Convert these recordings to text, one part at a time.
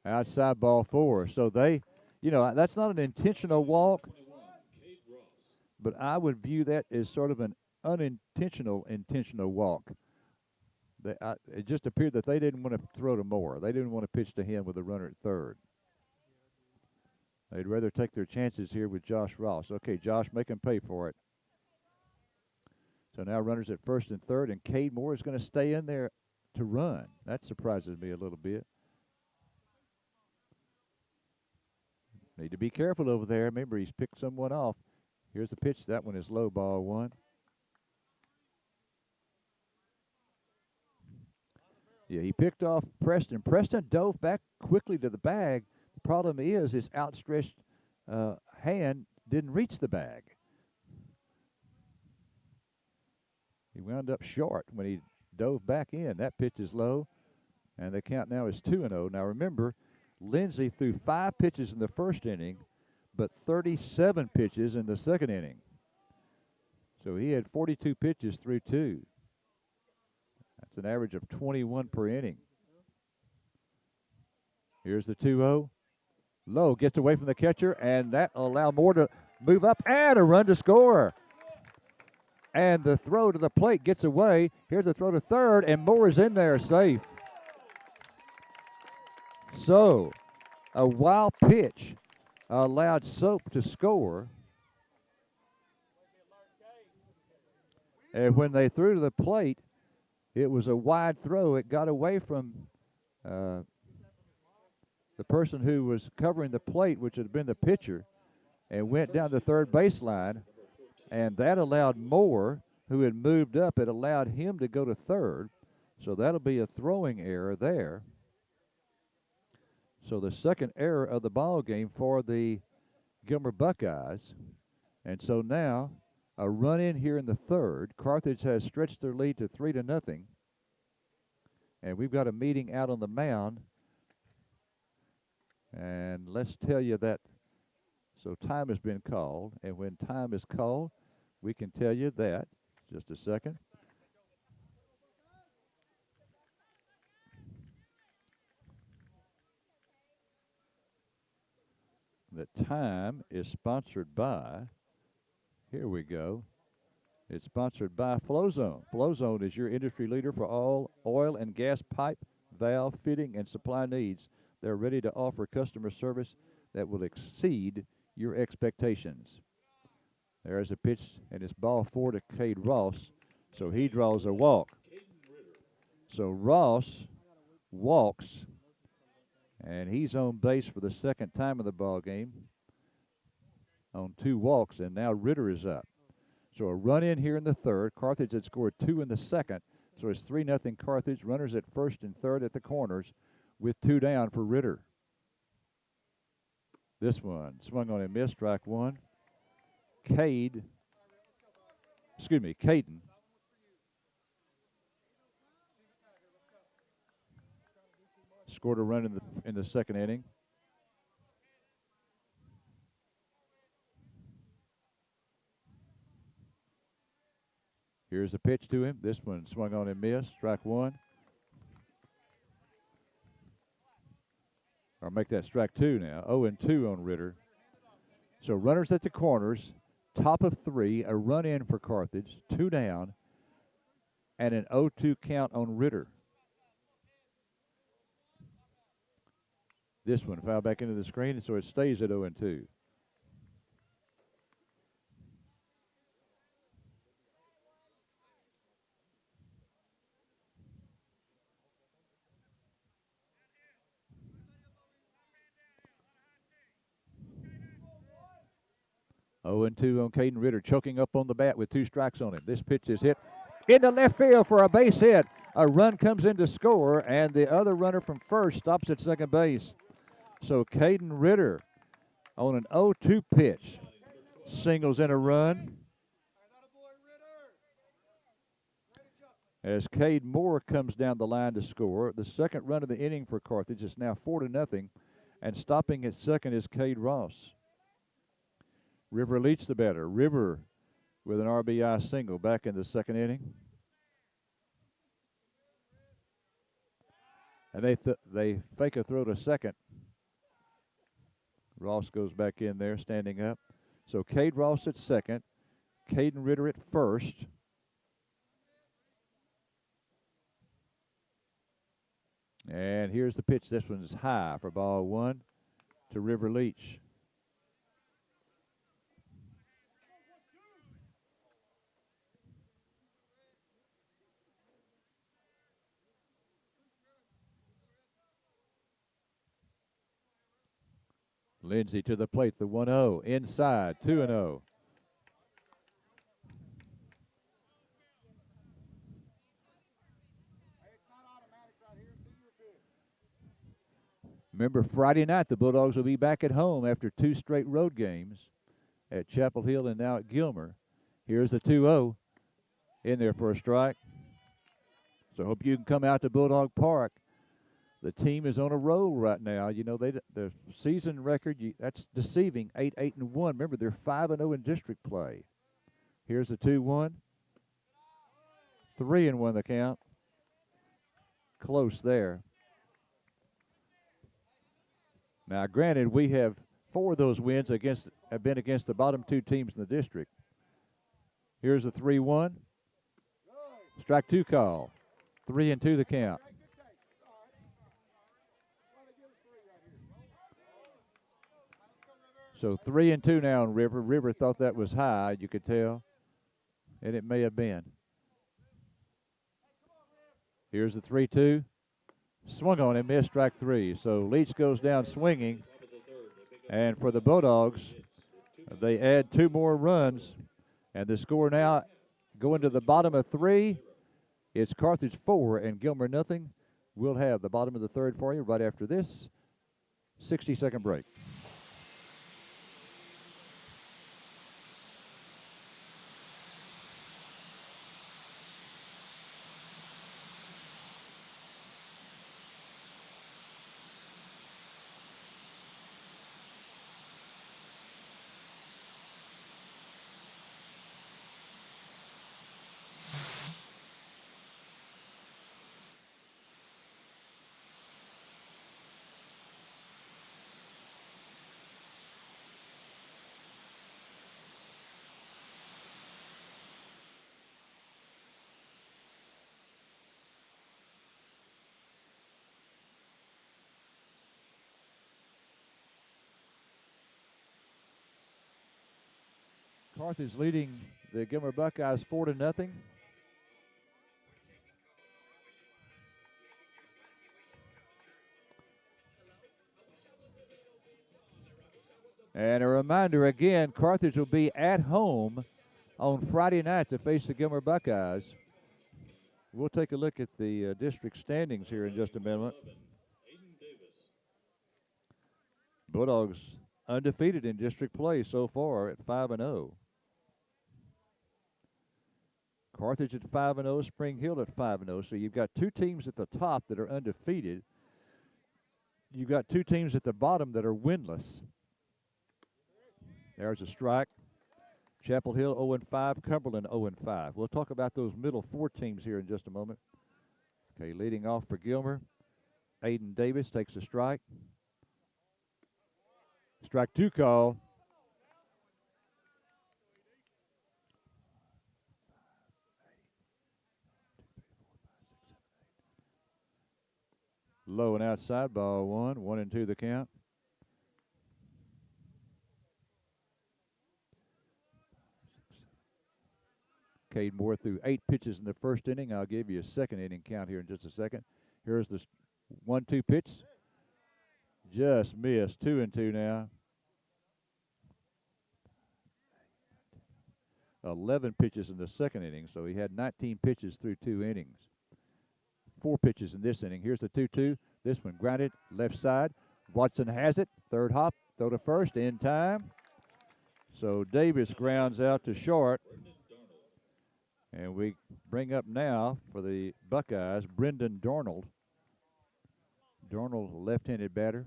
Outside ball 4. So they, that's not an intentional walk, but I would view that as sort of an intentional walk. It just appeared that they didn't want to throw to Moore. They didn't want to pitch to him with a runner at third. They'd rather take their chances here with Josh Ross. Okay, Josh, make him pay for it. So now runners at first and third, and Cade Moore is going to stay in there to run. That surprises me a little bit. Need to be careful over there. Remember, he's picked someone off. Here's the pitch. That one is low, ball 1. Yeah, he picked off Preston. Preston dove back quickly to the bag. The problem is his outstretched hand didn't reach the bag. He wound up short when he dove back in. That pitch is low, and the count now is 2-0. Now remember, Lindsey threw 5 pitches in the first inning, but 37 pitches in the second inning. So he had 42 pitches through 2. That's an average of 21 per inning. Here's the 2-0. Low gets away from the catcher, and that will allow Moore to move up and a run to score. And the throw to the plate gets away. Here's the throw to third, and Moore is in there safe. So a wild pitch allowed Soap to score. And when they threw to the plate, it was a wide throw. It got away from the person who was covering the plate, which had been the pitcher, and went down the third baseline. And that allowed Moore, who had moved up, it allowed him to go to third. So that'll be a throwing error there. So the second error of the ball game for the Gilmer Buckeyes. And so now a run in here in the third. Carthage has stretched their lead to 3-0. And we've got a meeting out on the mound. And let's tell you that, so time has been called. And when time is called, we can tell you that. Just a second. The time is sponsored by, here we go. It's sponsored by FlowZone. FlowZone is your industry leader for all oil and gas pipe, valve, fitting, and supply needs. They're ready to offer customer service that will exceed your expectations. There's a pitch, and it's ball 4 to Cade Ross, so he draws a walk. So Ross walks, and he's on base for the second time of the ball game on 2 walks, and now Ritter is up. So a run in here in the third. Carthage had scored 2 in the second, so it's 3-0 Carthage. Runners at first and third at the corners with 2 down for Ritter. This one swung on and missed, strike 1. Caden scored a run in the second inning. Here's a pitch to him. This one swung on and missed, strike 1. Or make that strike 2 now. 0-2 on Ritter. So runners at the corners, top of 3, a run in for Carthage, 2 down, and an 0-2 count on Ritter. This one fouled back into the screen, and so it stays at 0-2. Oh, and 2 on Caden Ritter, choking up on the bat with 2 strikes on him. This pitch is hit into left field for a base hit. A run comes in to score, and the other runner from first stops at second base. So Caden Ritter on an 0-2 pitch singles in a run. As Cade Moore comes down the line to score. The second run of the inning for Carthage is now 4-0, and stopping at second is Cade Ross. River Leach the batter. River with an RBI single back in the second inning. And they fake a throw to second. Ross goes back in there, standing up. So Cade Ross at second, Caden Ritter at first. And here's the pitch. This one's high for ball one to River Leach. Lindsey to the plate, the 1-0. Inside, 2-0. Remember, Friday night, the Bulldogs will be back at home after 2 straight road games at Chapel Hill and now at Gilmer. Here's the 2-0 in there for a strike. So hope you can come out to Bulldog Park. The team is on a roll right now. You know, their season record, that's deceiving, 8-8-1. Remember, they're 5-0 in district play. Here's the 2-1. 3-1 the count. Close there. Now, granted, we have 4 of those wins have been against the bottom 2 teams in the district. Here's the 3-1. Strike 2 call. 3-2 the count. So 3-2 now on River. River thought that was high, you could tell, and it may have been. Here's the 3-2. Swung on and missed, strike 3. So Leach goes down swinging. And for the Bulldogs, they add 2 more runs. And the score now going to the bottom of 3. It's Carthage 4 and Gilmer nothing. We'll have the bottom of the 3rd for you right after this 60-second break. Carthage leading the Gilmer Buckeyes 4-0. And a reminder again, Carthage will be at home on Friday night to face the Gilmer Buckeyes. We'll take a look at the district standings here in just a minute. Bulldogs undefeated in district play so far at 5-0. Carthage at 5-0, Spring Hill at 5-0. So you've got 2 teams at the top that are undefeated. You've got 2 teams at the bottom that are winless. There's a strike. Chapel Hill 0-5, Cumberland 0-5. We'll talk about those middle 4 teams here in just a moment. Okay, leading off for Gilmer, Aiden Davis takes a strike. Strike 2 call. Low and outside, ball 1, 1-2 the count. Cade Moore threw 8 pitches in the first inning. I'll give you a second inning count here in just a second. Here's the 1-2 pitch. Just missed. 2-2 now. 11 pitches in the second inning, so he had 19 pitches through 2 innings. 4 pitches in this inning. Here's the 2-2. This one grounded left side. Watson has it. Third hop. Throw to first in time. So Davis grounds out to short. And we bring up now for the Buckeyes, Brendan Darnold. Darnold, left-handed batter.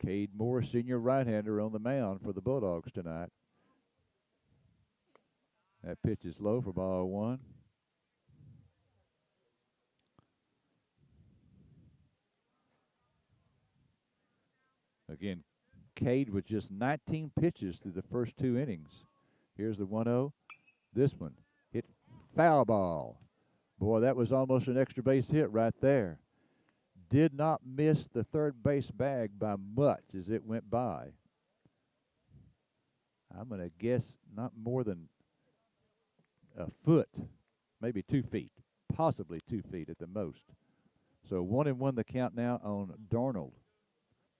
Cade Moore, senior right-hander, on the mound for the Bulldogs tonight. That pitch is low for ball one. Again, Cade with just 19 pitches through the first 2 innings. Here's the 1-0. This one hit foul ball. Boy, that was almost an extra base hit right there. Did not miss the third base bag by much as it went by. I'm going to guess not more than a foot, maybe 2 feet, possibly 2 feet at the most. So 1-1 the count now on Darnold.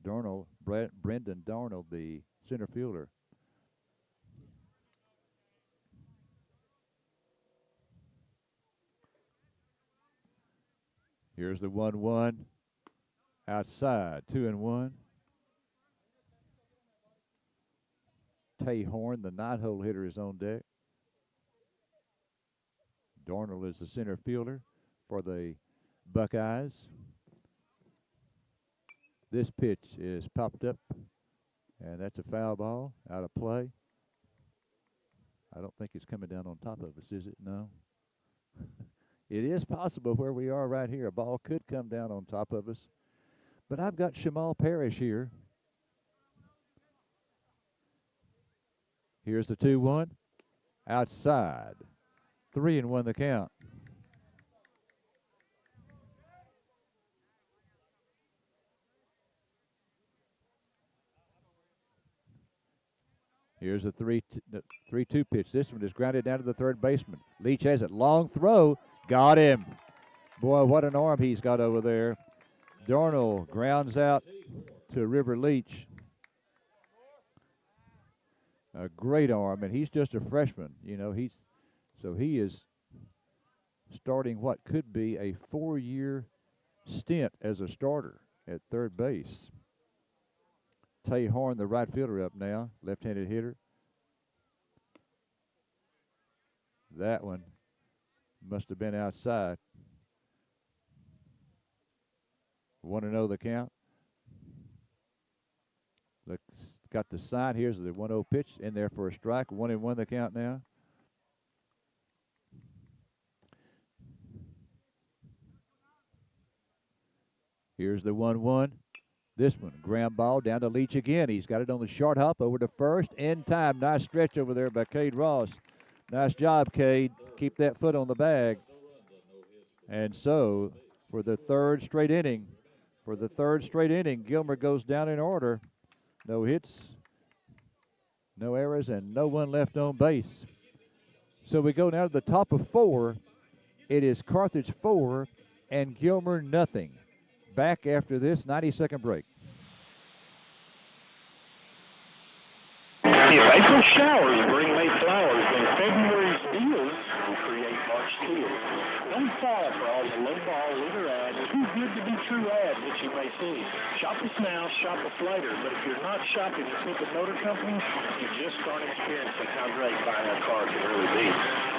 Brendan Darnold, the center fielder. Here's the 1-1 outside, 2-1. Tay Horn, the 9-hole hitter, is on deck. Darnold is the center fielder for the Buckeyes. This pitch is popped up, and that's a foul ball, out of play. I don't think it's coming down on top of us, is it? No. It is possible where we are right here. A ball could come down on top of us. But I've got Shamal Parrish here. Here's the 2-1. Outside. 3-1 the count. Here's a 3-2 pitch. This one is grounded down to the third baseman. Leach has it. Long throw. Got him. Boy, what an arm he's got over there. Darnold grounds out to River Leach. A great arm, and he's just a freshman. You know, he is starting what could be a 4-year stint as a starter at third base. Tay Horn, the right fielder, up now, left-handed hitter. That one must have been outside. 1-0 the count. Look, got the sign. Here's the 1-0 pitch in there for a strike. 1-1 the count now. Here's the 1-1. This one, ground ball down to Leach again. He's got it on the short hop over to first. In time. Nice stretch over there by Cade Ross. Nice job, Cade. Keep that foot on the bag. And so, for the third straight inning, Gilmer goes down in order. No hits, no errors, and no one left on base. So we go now to the top of 4. It is Carthage 4 and Gilmer nothing. Back after this 90-second break. If April showers bring May flowers, then February's deals will create March tears. Don't fall for all the low-ball leader ads, too good to be true ads that you may see. Shop us now, shop us later, but if you're not shopping the Tippett Motor Company, you just aren't experiencing how great buying a car can really be.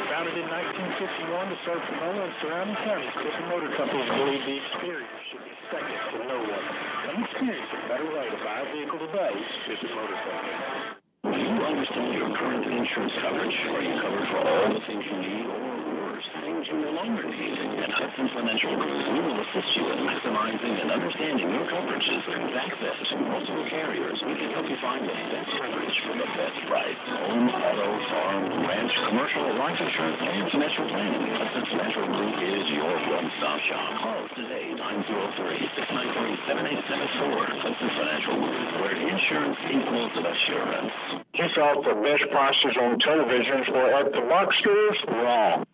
Founded in 1951 to serve Pomona and surrounding counties, Tippett Motor Company believe the experience should be second to no one. Come experience a better way to buy a vehicle today, Tippett Motor Company. Do you understand your current insurance coverage? Are you covered for all the things you need or worse, things you no longer need? At Hudson Financial Group, we will assist you in maximizing and understanding your coverages with access to multiple carriers. We can help you find the best coverage for the best price. Home, auto, farm, ranch, commercial, life insurance, and financial planning. Hudson Financial Group is your one-stop shop. Call us today, 903-693-7874. Hudson Financial Group, where insurance equals assurance. You thought the best prices on televisions were at the box stores? Wrong.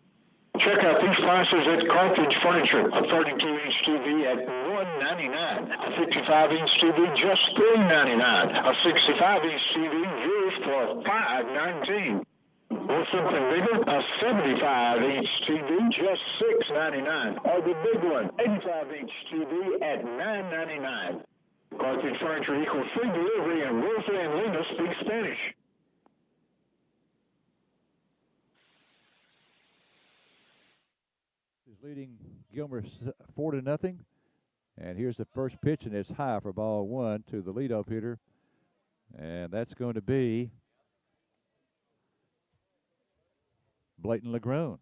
Check out these prices at Carthage Furniture. A 32-inch TV at $199. A 55-inch TV just $399. A 65-inch TV just for $519. Want something bigger? A 75-inch TV just $699. Or the big one, 85-inch TV at $999. Carthage Furniture equals free delivery, and Rosa and Linda speak Spanish. Is leading Gilmer 4-0. And here's the first pitch, and it's high for ball 1 to the leadoff hitter. And that's going to be Blayton Legrone.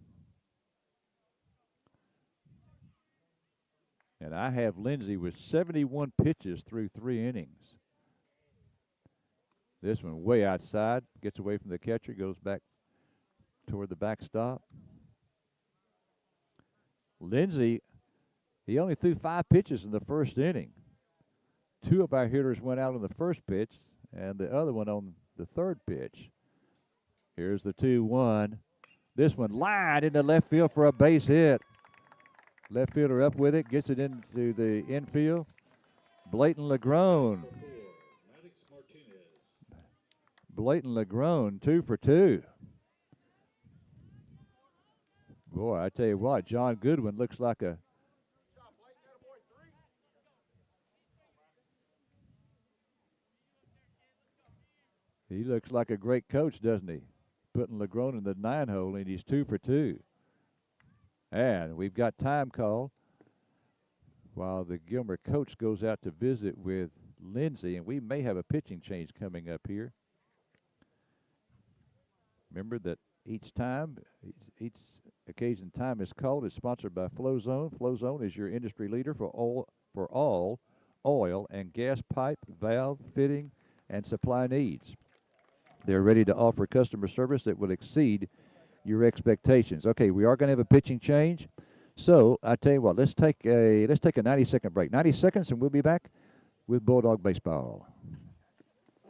And I have Lindsay with 71 pitches through 3 innings. This one way outside, gets away from the catcher, goes back toward the backstop. Lindsay, he only threw 5 pitches in the first inning. 2 of our hitters went out on the first pitch, and the other one on the third pitch. Here's the 2-1. This one lined into left field for a base hit. Left fielder up with it, gets it into the infield. Blayton Legrone. Blayton Legrone, 2 for 2. Boy, I tell you what, John Goodwin looks like a he looks like a great coach, doesn't he? Putting Legrone in the 9-hole, and he's 2 for 2. And we've got time call while the Gilmer coach goes out to visit with Lindsay, and we may have a pitching change coming up here. Remember that each occasion time is called is sponsored by FlowZone. FlowZone is your industry leader for all oil and gas pipe, valve, fitting, and supply needs. They're ready to offer customer service that will exceed your expectations. Okay, we are going to have a pitching change. So I tell you what, let's take a 90-second break. 90 seconds, and we'll be back with Bulldog Baseball.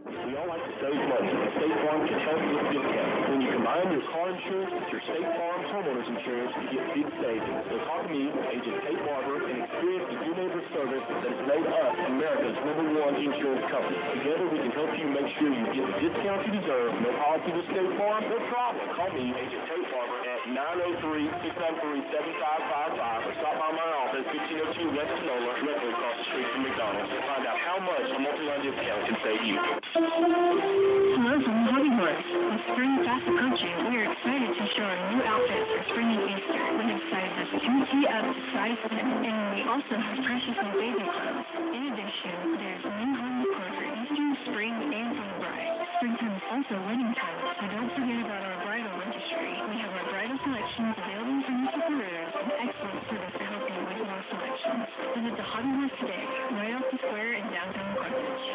We all like to save money. State Farm can help you with discounts. When you combine your car insurance with your State Farm homeowners insurance, you get big savings. So talk to me, Agent Kate Barber, and experience the Good Neighbor service that has made us America's #1 insurance company. Together, we can help you make sure you get the discounts you deserve. No policy with State Farm? No problem. Call me, Agent Kate Barber, at 903-693-7555, or stop by my office, 1502 West Sonoma, directly across the street from McDonald's, to find out how much a multi-line discount can save you. Hello from Hobby Horse. With spring fast approaching, we are excited to show our new outfits for spring and Easter. We have sizes 2T up to size 10, and we also have precious new baby clothes. In addition, there's new home decor for Easter, spring, and for the bride. Springtime is also wedding time, so don't forget about our bridal registry. We have our bridal selections available for new supporters and excellent service to help you with more selections. Visit the Hobby Horse today, right off the square in downtown Carthage.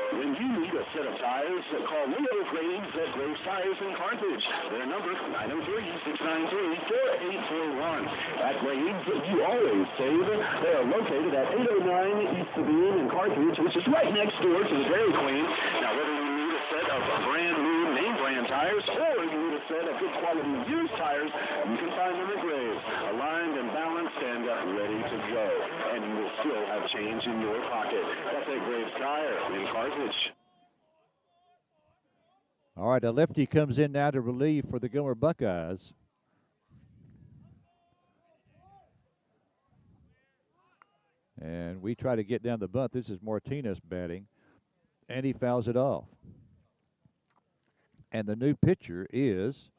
When you need a set of tires, call Leo Graves at Graves Tires in Carthage. Their number, 903-693-4841. At Graves, you always save. They are located at 809 East Sabine in Carthage, which is right next door to the Dairy Queen. Now, whether you need a set of brand new name brand tires or you need a set of good quality used tires, you can find them at Graves, aligned and balanced and ready to go. And you will still have change in your pocket. That's at Graves Tire in Carthage. All right, a lefty comes in now to relieve for the Gilmer Buckeyes. And we try to get down the bunt. This is Martinez batting, and he fouls it off. And the new pitcher is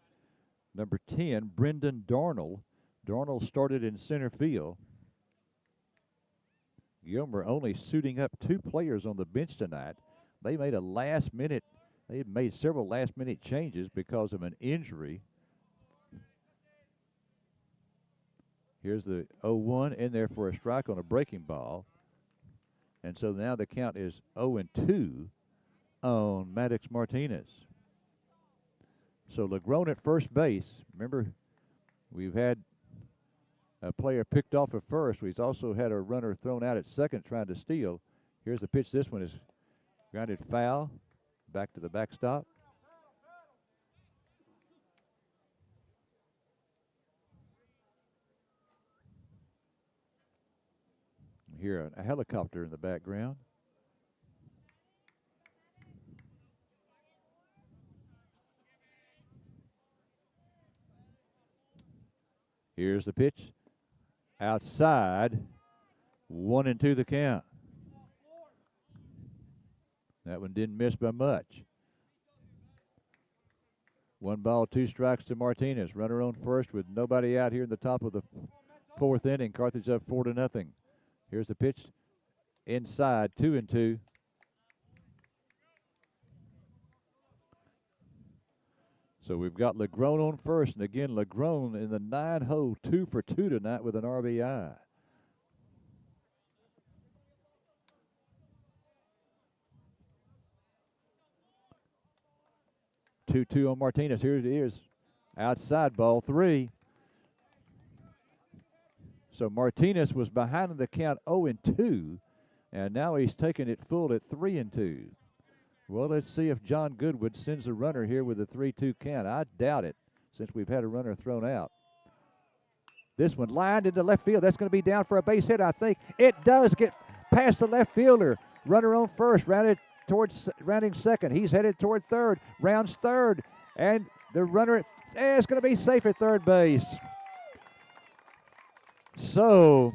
number 10, Brendan Darnell. Darnell started in center field. Gilmer only suiting up 2 players on the bench tonight. They made several last-minute changes because of an injury. Here's the 0-1 in there for a strike on a breaking ball. And so now the count is 0-2 on Maddox Martinez. So Legrone at first base. Remember, we've had a player picked off at first. We've also had a runner thrown out at second trying to steal. Here's the pitch. This one is grounded foul. Back to the backstop. You hear a helicopter in the background. Here's the pitch. Outside. 1-2 the count. That one didn't miss by much. 1 ball, 2 strikes to Martinez. Runner on first with nobody out here in the top of the 4th inning. Carthage up 4-0. Here's the pitch. Inside, 2-2. So we've got LeGrone on first, and again, LeGrone in the 9-hole, 2 for 2 tonight with an RBI. Two on Martinez. Here it is. Outside, ball 3. So Martinez was behind in the count 0-2, and now he's taking it full at 3-2. Well, let's see if John Goodwood sends a runner here with a 3-2 count. I doubt it, since we've had a runner thrown out. This one lined into left field. That's going to be down for a base hit, I think. It does get past the left fielder. Runner on first, rounding second. He's headed toward third, rounds third, and the runner is going to be safe at third base. So,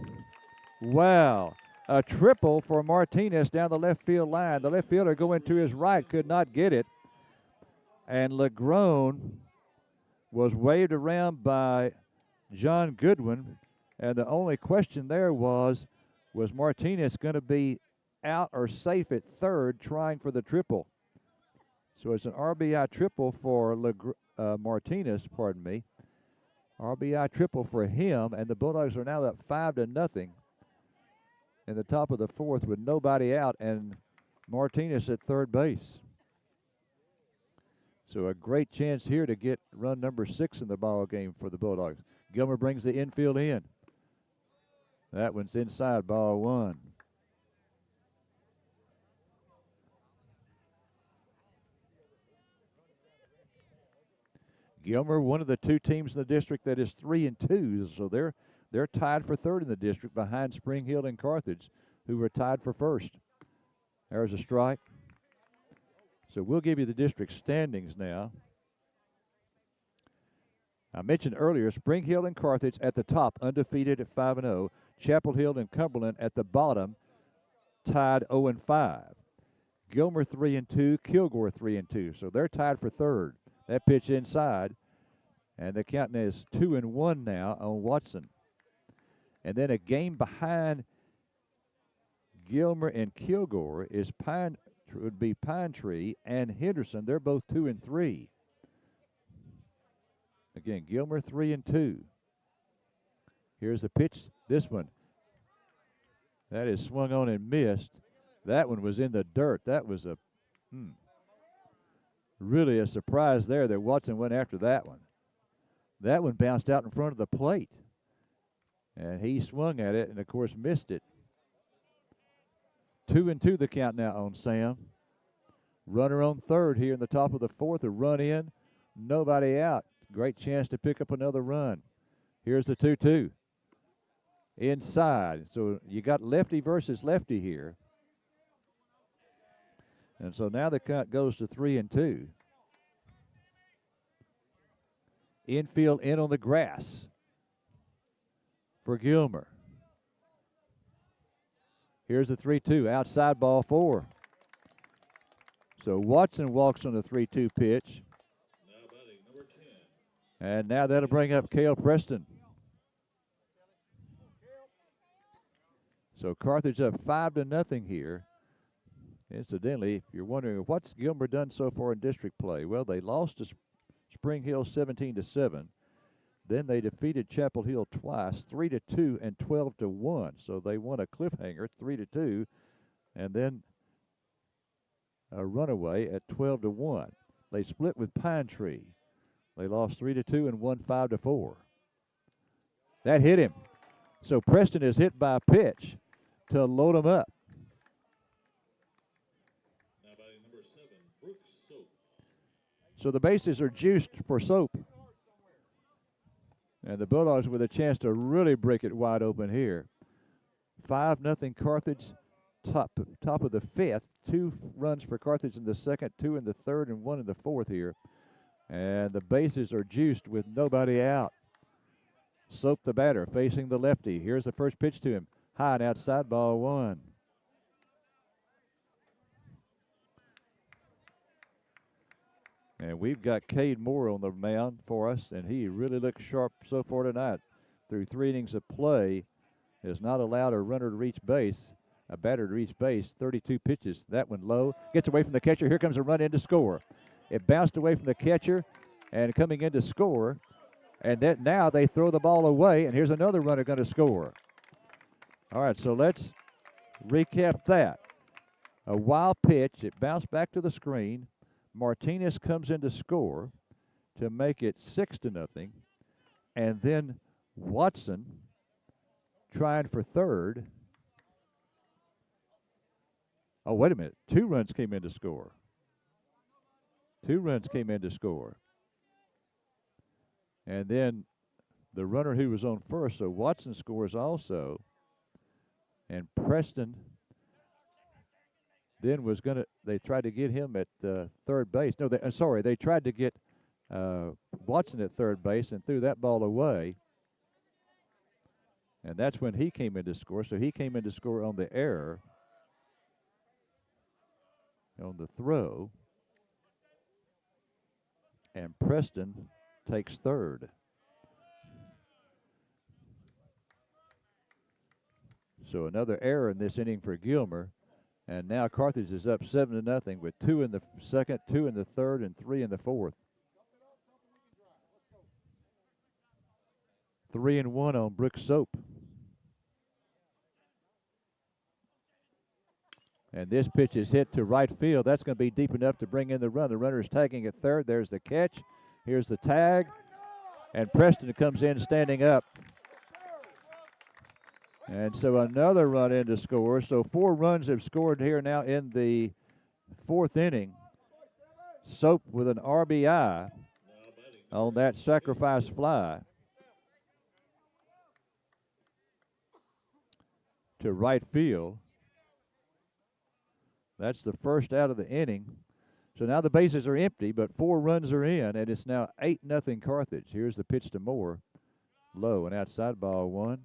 wow, a triple for Martinez down the left field line. The left fielder going to his right could not get it, and LeGrone was waved around by John Goodwin, and the only question there was Martinez going to be out or safe at third trying for the triple? So it's an RBI triple for Martinez, pardon me. RBI triple for him, and the Bulldogs are now up 5-0 in the top of the fourth with nobody out, and Martinez at third base. So a great chance here to get run number 6 in the ball game for the Bulldogs. Gilmer brings the infield in. That one's inside, ball 1. Gilmer, one of the 2 teams in the district that is 3-2, so they're tied for third in the district behind Spring Hill and Carthage, who are tied for first. There's a strike. So we'll give you the district standings now. I mentioned earlier, Spring Hill and Carthage at the top, undefeated at 5-0. Chapel Hill and Cumberland at the bottom, tied 0-5. Gilmer 3-2, Kilgore 3-2. So they're tied for third. That pitch inside, and the count is 2-1 now on Watson. And then a game behind Gilmer and Kilgore would be Pine Tree and Henderson. They're both 2-3. Again, Gilmer 3-2. Here's the pitch. This one, that is swung on and missed. That one was in the dirt. That was a really a surprise there that Watson went after that one. That one bounced out in front of the plate, and he swung at it and, of course, missed it. 2-2 the count now on Sam. Runner on third here in the top of the fourth. A run in, nobody out. Great chance to pick up another run. Here's the 2-2. Inside. So you got lefty versus lefty here. And so now the count goes to 3-2. Infield in on the grass for Gilmer. Here's the 3-2, outside, ball 4. So Watson walks on the 3-2 pitch. Now batting number 10. And now that'll bring up Cale Preston. So Carthage up 5-0 here. Incidentally, if you're wondering what's Gilmer done so far in district play, well, they lost to Spring Hill 17-7. Then they defeated Chapel Hill twice, 3-2 and 12-1. So they won a cliffhanger, 3-2, and then a runaway at 12-1. They split with Pine Tree. They lost 3-2 and won 5-4. That hit him. So Preston is hit by a pitch to load him up. Now batting number 7, Brooks Soap. So the bases are juiced for Soap. And the Bulldogs with a chance to really break it wide open here. 5-0 Carthage, top of the fifth. 2 runs for Carthage in the second, 2 in the third, and 1 in the fourth here. And the bases are juiced with nobody out. Soap the batter facing the lefty. Here's the first pitch to him. High and outside, ball 1. And we've got Cade Moore on the mound for us, and he really looks sharp so far tonight. Through 3 innings of play, has not allowed a runner to reach base, a batter to reach base, 32 pitches. That one low, gets away from the catcher. Here comes a run in to score. It bounced away from the catcher, and coming in to score. And then now they throw the ball away, and here's another runner going to score. All right, so let's recap that. A wild pitch. It bounced back to the screen. Martinez comes in to score to make it 6-0. And then Watson trying for third. Oh, wait a minute. 2 runs came in to score. 2 runs came in to score. And then the runner who was on first, so Watson scores also. And Preston then was going to, they tried to get him at third base. No, they tried to get Watson at third base and threw that ball away. And that's when he came in to score. So he came in to score on the error, on the throw. And Preston takes third. So another error in this inning for Gilmer. And now Carthage is up 7-0 with 2 in the second, 2 in the third, and 3 in the fourth. 3-1 on Brooks Soap. And this pitch is hit to right field. That's going to be deep enough to bring in the run. The runner is tagging at third. There's the catch. Here's the tag. And Preston comes in standing up. And so another run in to score. So 4 runs have scored here now in the 4th inning. Soap with an RBI on that sacrifice fly to right field. That's the first out of the inning. So now the bases are empty, but 4 runs are in, and it's now 8-0 Carthage. Here's the pitch to Moore. Low and outside, ball 1.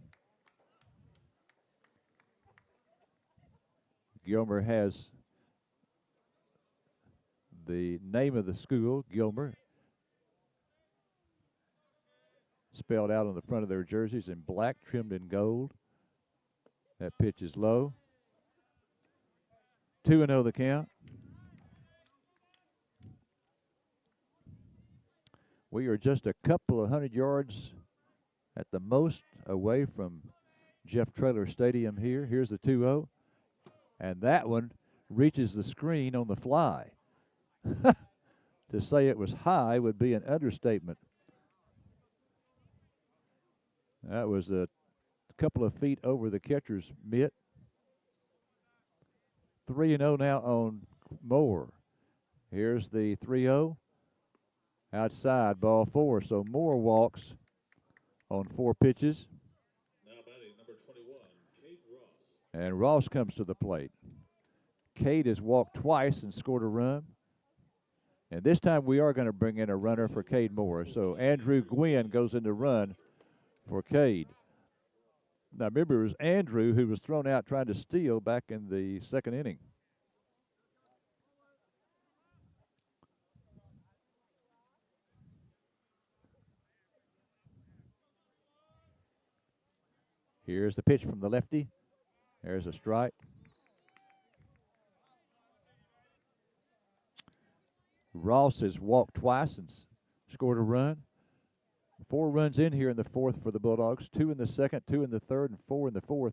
Gilmer has the name of the school, Gilmer, spelled out on the front of their jerseys in black, trimmed in gold. That pitch is low. 2-0 the count. We are just a couple of 100 yards at the most away from Jeff Traylor Stadium here. Here's the 2-0. And that one reaches the screen on the fly. To say it was high would be an understatement. That was a couple of feet over the catcher's mitt. 3-0 now on Moore. Here's the 3-0. Outside, ball 4. So Moore walks on 4 pitches. Now batting number 21, Cade Ross. And Ross comes to the plate. Cade has walked twice and scored a run. And this time we are going to bring in a runner for Cade Moore. So Andrew Gwynn goes in to run for Cade. Now remember, it was Andrew who was thrown out trying to steal back in the 2nd inning. Here's the pitch from the lefty. There's a strike. Ross has walked twice and scored a run. 4 runs in here in the 4th for the Bulldogs. 2 in the 2nd, 2 in the 3rd, and 4 in the 4th.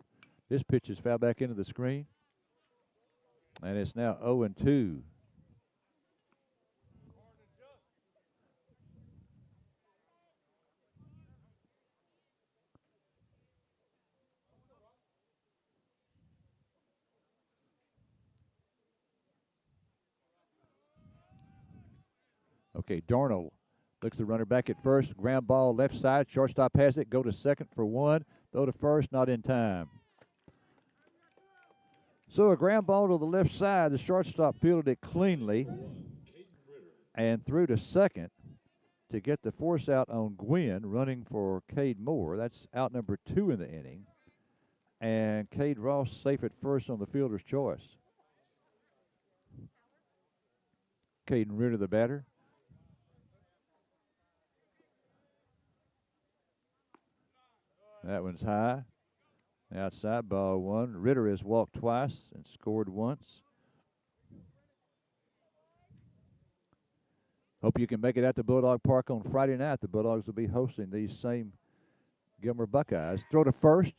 This pitch is fouled back into the screen. And it's now 0-2. Okay, Darnold looks the runner back at first. Ground ball left side. Shortstop has it. Go to second for 1. Throw to first, not in time. So a ground ball to the left side. The shortstop fielded it cleanly and threw to second to get the force out on Gwynn, running for Cade Moore. That's out number 2 in the inning. And Cade Ross safe at first on the fielder's choice. Caden Ritter, the batter. That one's high. Outside, ball 1. Ritter has walked twice and scored once. Hope you can make it out to Bulldog Park on Friday night. The Bulldogs will be hosting these same Gilmer Buckeyes. Throw to first,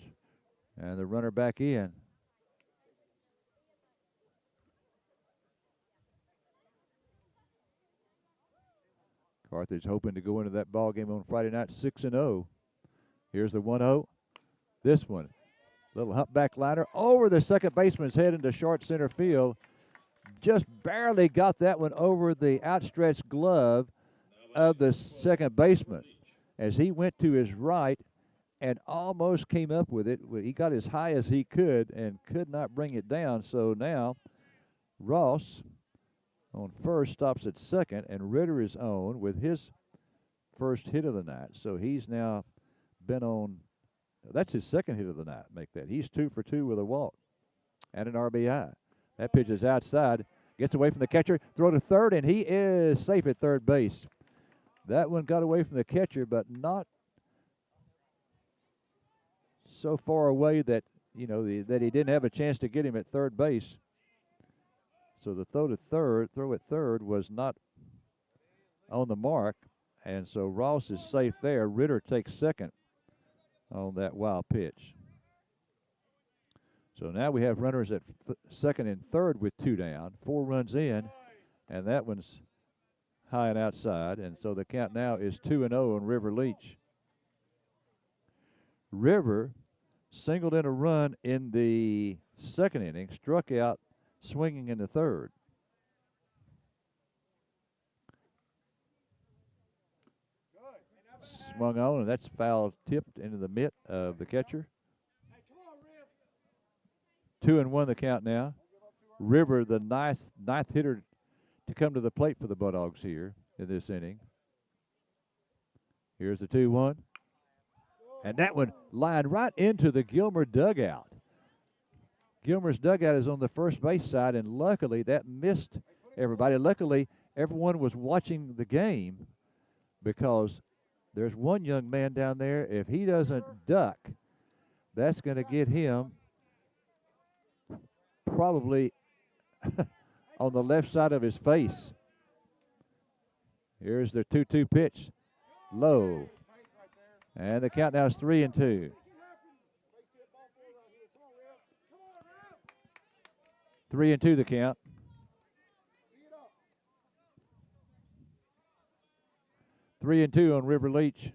and the runner back in. Carthage hoping to go into that ball game on Friday night 6-0. Here's the 1-0. This one, little humpback liner over the second baseman's head into short center field. Just barely got that one over the outstretched glove of the second baseman as he went to his right and almost came up with it. He got as high as he could and could not bring it down. So now Ross on first stops at second, and Ritter is on with his first hit of the night. So he's now been on, that's his second hit of the night, make that. He's 2 for 2 with a walk and an RBI. That pitch is outside, gets away from the catcher, throw to third, and he is safe at third base. That one got away from the catcher, but not so far away that, that he didn't have a chance to get him at third base. So the throw at third was not on the mark, and so Ross is safe there. Ritter takes second on that wild pitch. So now we have runners at second and third with 2 down, 4 runs in, and that one's high and outside, and so the count now is 2-0 on River Leach. River singled in a run in the second inning, struck out swinging in the third. Swung on, and that's foul tipped into the mitt of the catcher. 2-1 the count now. River, the ninth hitter to come to the plate for the Bulldogs here in this inning. Here's the 2-1. And that one lined right into the Gilmer dugout. Gilmer's dugout is on the first base side, and luckily that missed everybody. Luckily, everyone was watching the game because there's one young man down there. If he doesn't duck, that's going to get him probably on the left side of his face. Here's the 2-2 pitch. Low. And the count now is 3-2. 3-2 the count. Three and 2 on River Leach.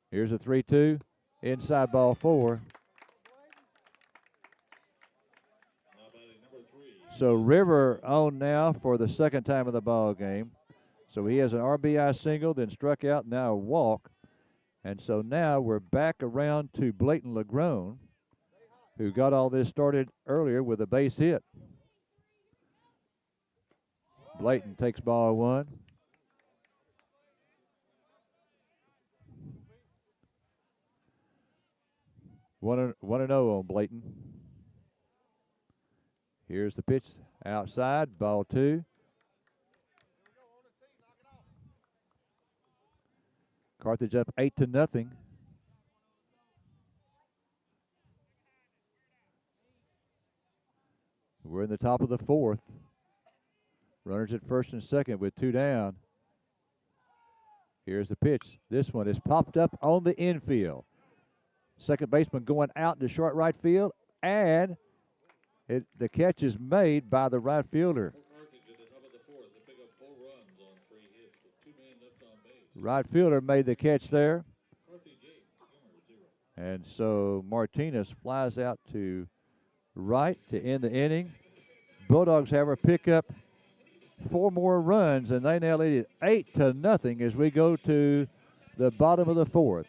Here's a 3-2. Inside ball 4. So River on now for the second time of the ball game. So he has an RBI single, then struck out, now a walk. And so now we're back around to Blayton LeGrone, who got all this started earlier with a base hit. Blayton takes ball 1. One and 0 on Blayton. Here's the pitch outside, ball 2. Carthage up 8-0. We're in the top of the 4th. Runners at first and second with 2 down. Here's the pitch. This one is popped up on the infield. Second baseman going out to short right field, and the catch is made by the right fielder. Right fielder made the catch there. And so Martinez flies out to right to end the inning. Bulldogs have her pick up 4 more runs, and they now lead it 8-0 as we go to the bottom of the 4th.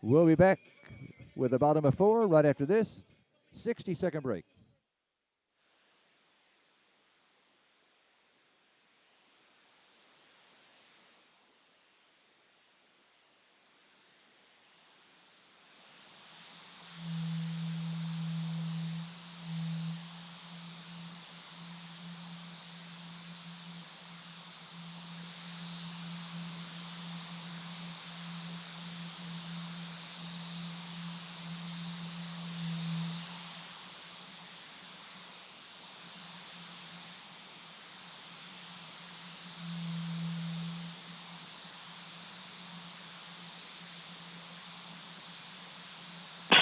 We'll be back with the bottom of 4 right after this 60-second break.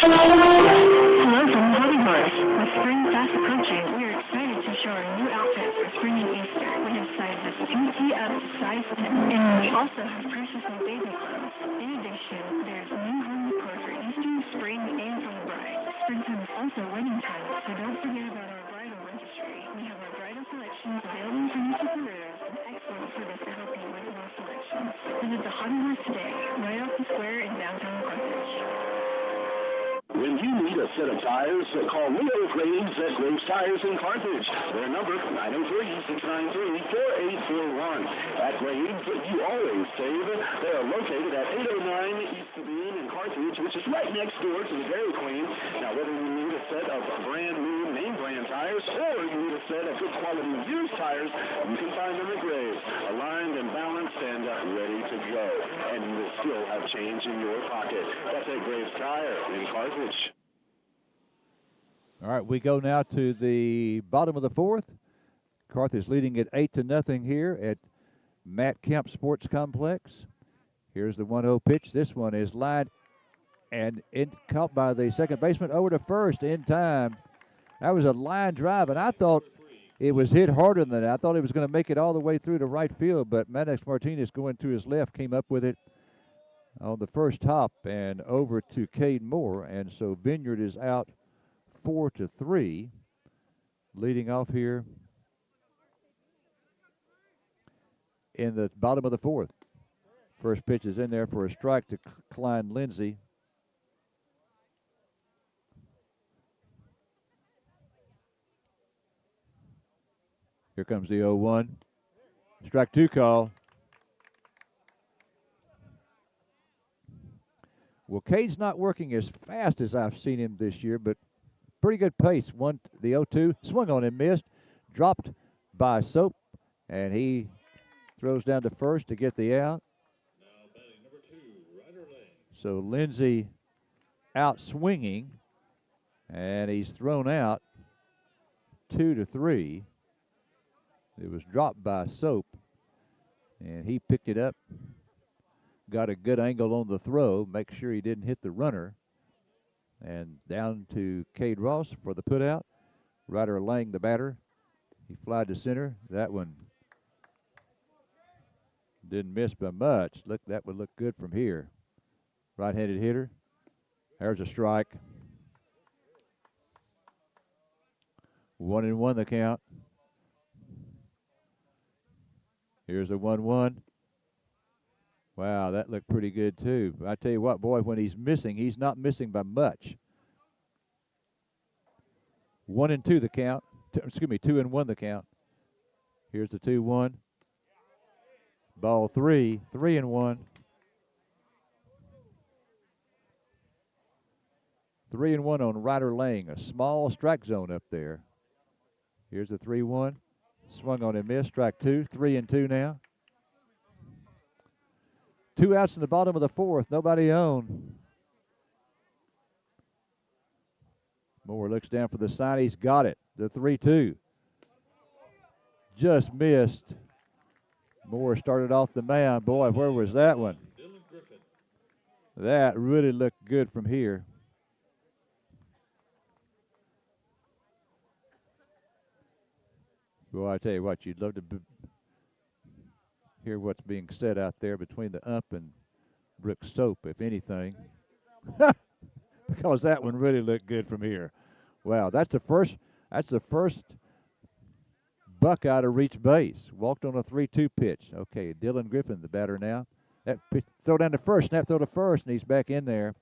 Hello from the Hobby Horse. With spring fast approaching, we are excited to show our new outfits for spring and Easter. We have sizes 2T up to size 10, and we also have precious new baby clothes. In addition, there's new home decor for Easter, spring, and for the bride. Springtime is also wedding time, so don't forget about our bridal registry. We have our bridal collections available from Mr. Pereira's and excellent service to help you with more selections. Visit the Hobby Horse today, right off the square in downtown Carthage. When you need a set of tires, call Leo Graves at Graves Tires in Carthage. Their number, 903-693-4841. At Graves, you always save. They are located at 809 East Sabine in Carthage, which is right next door to the Dairy Queen. Now, whether you need a set of brand new name brand tires or you need a set of good quality used tires, you can find them at Graves, aligned and balanced and ready to go. And you will still have change in your pocket. That's at Graves Tire in Carthage. All right, we go now to the bottom of the fourth. Carthage leading at 8-0 here at Matt Kemp Sports Complex. Here's the 1-0 pitch. This one is lined and caught by the second baseman over to first in time. That was a line drive, and I thought it was hit harder than that. I thought it was going to make it all the way through to right field, but Maddox Martinez going to his left came up with it on the first hop and over to Cade Moore, and so Vineyard is out 4-3, leading off here in the bottom of the fourth. First pitch is in there for a strike to Klein Lindsay. Here comes the 0-1. Strike two call. Well, Cade's not working as fast as I've seen him this year, but pretty good pace. The 0-2, swung on and missed, dropped by Soap, and he throws down to first to get the out. Now batting number 2, Ryder Lane. So Lindsay out swinging, and he's thrown out 2-3. It was dropped by Soap, and he picked it up, got a good angle on the throw, make sure he didn't hit the runner, and down to Cade Ross for the putout. Ryder Lang, the batter. He flied to center. That one didn't miss by much. Look, that would look good from here. Right-handed hitter. There's a strike. 1-1 the count. Here's a 1-1. Wow, that looked pretty good too. I tell you what, boy, when he's missing, he's not missing by much. 1-2 the count. 2-1 the count. Here's the 2-1. Ball 3, 3-1. 3-1 on Ryder Lang, a small strike zone up there. Here's the 3-1. Swung on and missed. Strike two. 3-2 now. 2 outs in the bottom of the fourth. Nobody on. Moore looks down for the sign. He's got it. The 3-2. Just missed. Moore started off the mound. Boy, where was that one? That really looked good from here. Boy, I tell you what, you'd love to hear what's being said out there between the ump and Brooks Soap, if anything. Because that one really looked good from here. Wow, that's the first Buckeye to reach base. Walked on a 3-2 pitch. Okay, Dylan Griffin, the batter now. That pitch, throw down to first, snap throw to first, and he's back in there.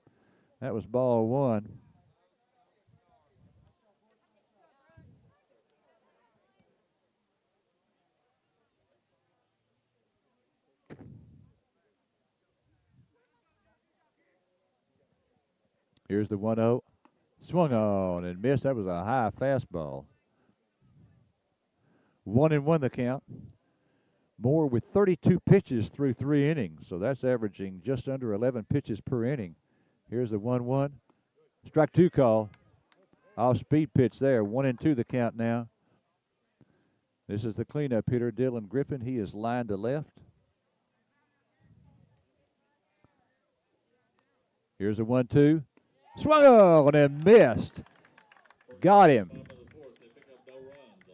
That was ball one. Here's the 1-0. Swung on and missed. That was a high fastball. 1-1 the count. Moore with 32 pitches through 3 innings, so that's averaging just under 11 pitches per inning. Here's the 1-1. Strike two call. Off-speed pitch there. 1-2 the count now. This is the cleanup hitter, Dylan Griffin. He is lined to left. Here's a 1-2. Swung on and missed. Got him.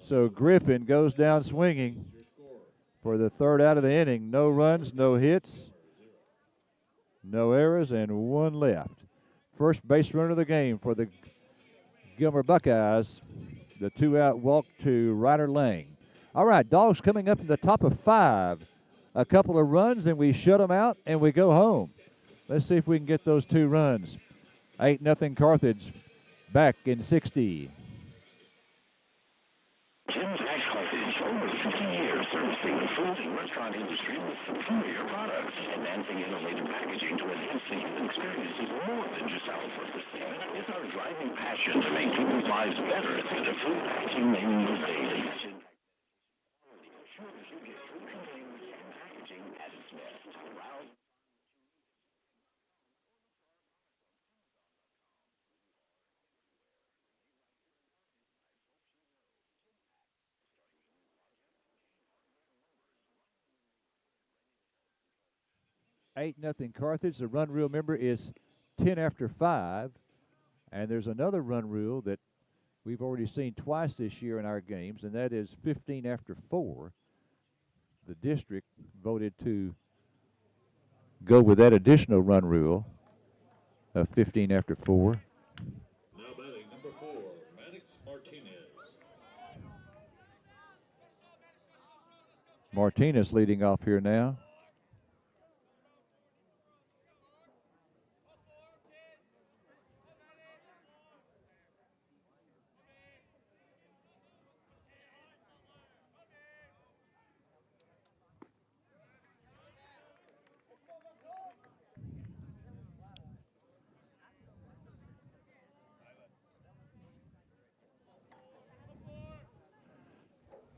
So Griffin goes down swinging for the third out of the inning. No runs, no hits, no errors, and one left. First base runner of the game for the Gilmer Buckeyes. The 2-out walk to Ryder Lang. All right, Dogs coming up in the top of 5. A couple of runs, and we shut them out, and we go home. Let's see if we can get those 2 runs. 8-0 Carthage back in 60. Jim's Hack Carthage, over 50 years servicing the food and restaurant industry with superior products. Advancing innovative packaging to enhance the human experience is more than just our purpose. It's our driving passion to make people's lives better through the food packaging they use daily. Ensures you get food containers and packaging at its best. Around 8-0 Carthage. The run rule, remember, is 10 after 5. And there's another run rule that we've already seen twice this year in our games, and that is 15 after 4. The district voted to go with that additional run rule of 15 after 4. Now batting number 4, Maddox Martinez. Martinez leading off here now.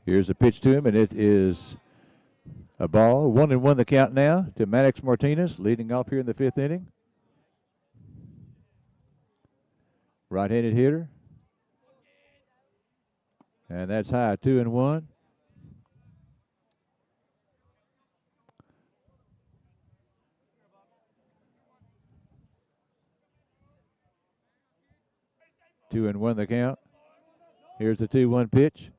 Here's a pitch to him, and it is a ball. 1-1 the count now to Maddox Martinez, leading off here in the 5th inning. Right-handed hitter. And that's high, 2-1. Two and 1 the count. Here's the 2-1 pitch.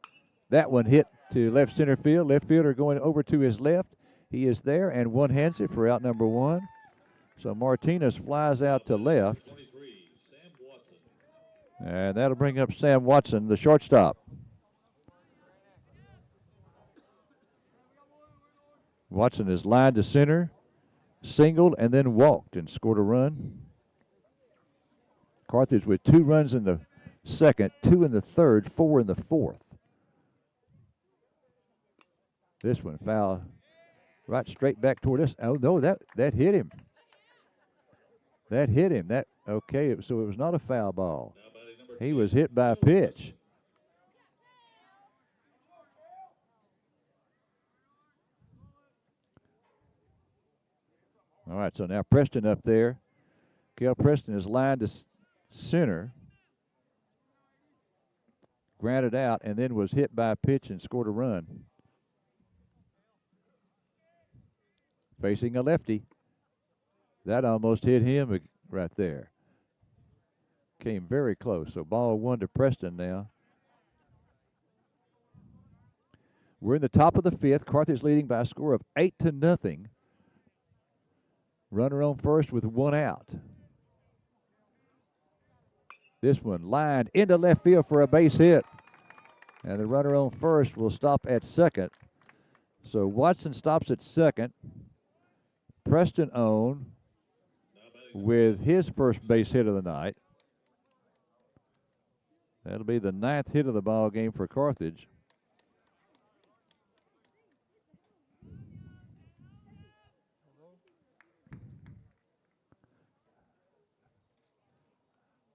That one hit to left center field. Left fielder going over to his left. He is there and one hands it for out number 1. So Martinez flies out to left. And that'll bring up Sam Watson, the shortstop. Watson is lined to center, singled, and then walked and scored a run. Carthage with 2 runs in the 2nd, 2 in the 3rd, 4 in the 4th. This one foul right straight back toward us. Oh, no, that hit him. That hit him. Okay, so it was not a foul ball. He was hit by a pitch. All right, so now Preston up there. Kel Preston is lined to center. Grounded out and then was hit by a pitch and scored a run. Facing a lefty. That almost hit him right there. Came very close. So ball 1 to Preston now. We're in the top of the 5th. Carthage leading by a score of 8-0. Runner on first with 1 out. This one lined into left field for a base hit. And the runner on first will stop at second. So Watson stops at second. Preston on with his first base hit of the night. That'll be the 9th hit of the ball game for Carthage.